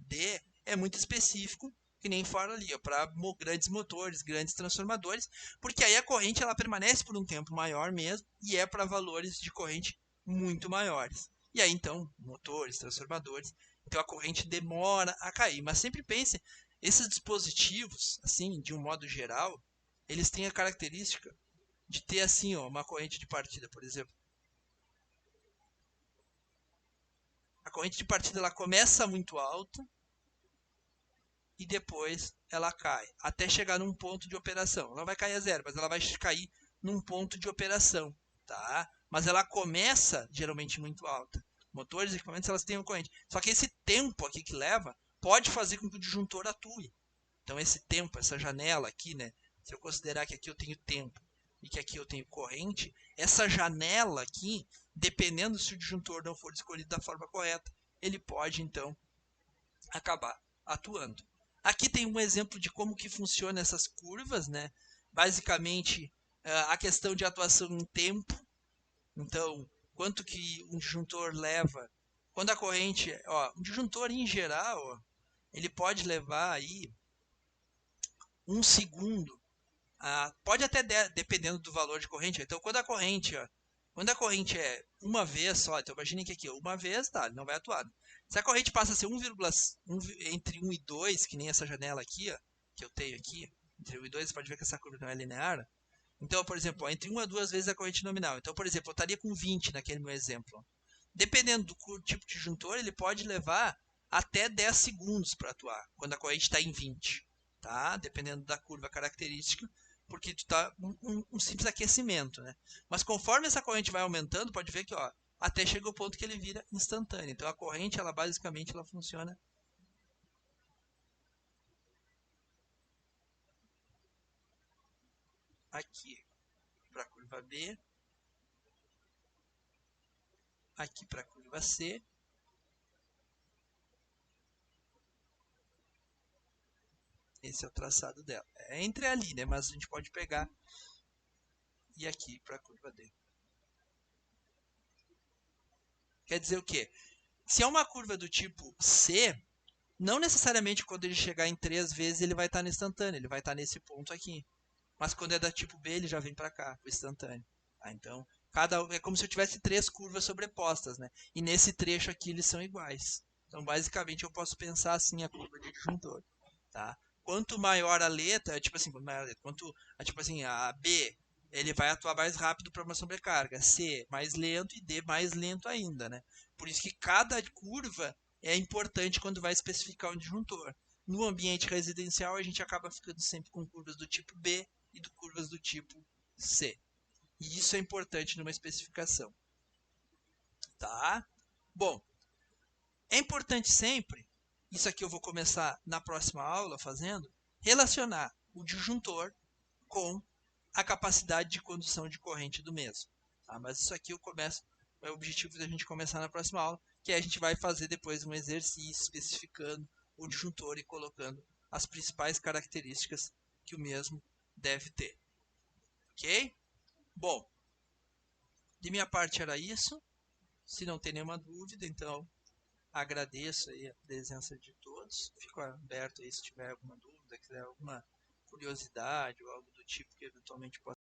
D, é muito específico, que nem fora ali, para grandes motores, grandes transformadores, porque aí a corrente ela permanece por um tempo maior mesmo, e é para valores de corrente muito maiores. E aí, então, motores, transformadores, então a corrente demora a cair. Mas sempre pense, esses dispositivos, assim, de um modo geral, eles têm a característica de ter assim, ó, uma corrente de partida, por exemplo. A corrente de partida ela começa muito alta e depois ela cai, até chegar num ponto de operação. Ela não vai cair a zero, mas ela vai cair num ponto de operação, tá? Mas ela começa geralmente muito alta. Motores e equipamentos elas têm uma corrente. Só que esse tempo aqui que leva pode fazer com que o disjuntor atue. Então esse tempo, essa janela aqui, né? Se eu considerar que aqui eu tenho tempo e que aqui eu tenho corrente, essa janela aqui, dependendo se o disjuntor não for escolhido da forma correta, ele pode então acabar atuando. Aqui tem um exemplo de como que funciona essas curvas, né? Basicamente, a questão de atuação em tempo. Então, quanto que um disjuntor leva? Quando a corrente, um disjuntor em geral, ele pode levar aí 1 segundo. Pode até dependendo do valor de corrente. Então, quando a corrente é uma vez só, então imagine que aqui, uma vez, tá, ele não vai atuar. Se a corrente passa a ser entre 1 e 2, que nem essa janela aqui, ó, que eu tenho aqui, entre 1 e 2, você pode ver que essa curva não é linear. Então, por exemplo, entre 1 a 2 vezes a corrente nominal. Então, por exemplo, eu estaria com 20 naquele meu exemplo. Dependendo do tipo de disjuntor, ele pode levar até 10 segundos para atuar, quando a corrente está em 20. Tá? Dependendo da curva característica. porque tu tá um simples aquecimento, né? Mas conforme essa corrente vai aumentando, pode ver que, ó, até chega o ponto que ele vira instantâneo. Então a corrente, ela basicamente ela funciona aqui para a curva B, aqui para a curva C, esse é o traçado dela. É entre ali, né? Mas a gente pode pegar e aqui para a curva D. Quer dizer o quê? Se é uma curva do tipo C, não necessariamente quando ele chegar em 3 vezes ele vai estar no instantâneo, ele vai estar nesse ponto aqui. Mas quando é da tipo B, ele já vem para cá, o instantâneo. Tá? Então, é como se eu tivesse 3 curvas sobrepostas, né? E nesse trecho aqui eles são iguais. Então, basicamente, eu posso pensar assim a curva de disjuntor. Tá? Quanto maior a letra, tipo assim, tipo assim, a B, ele vai atuar mais rápido para uma sobrecarga. C, mais lento e D, mais lento ainda, né? Por isso que cada curva é importante quando vai especificar um disjuntor. No ambiente residencial, a gente acaba ficando sempre com curvas do tipo B e curvas do tipo C. E isso é importante numa especificação. Tá? Bom, é importante sempre, isso aqui eu vou começar na próxima aula fazendo, relacionar o disjuntor com a capacidade de condução de corrente do mesmo. Tá? Mas isso aqui é o objetivo da gente começar na próxima aula, que a gente vai fazer depois um exercício especificando o disjuntor e colocando as principais características que o mesmo deve ter. Ok? Bom, de minha parte era isso. Se não tem nenhuma dúvida, então agradeço aí a presença de todos. Fico aberto aí se tiver alguma dúvida, quiser alguma curiosidade ou algo do tipo que eventualmente possa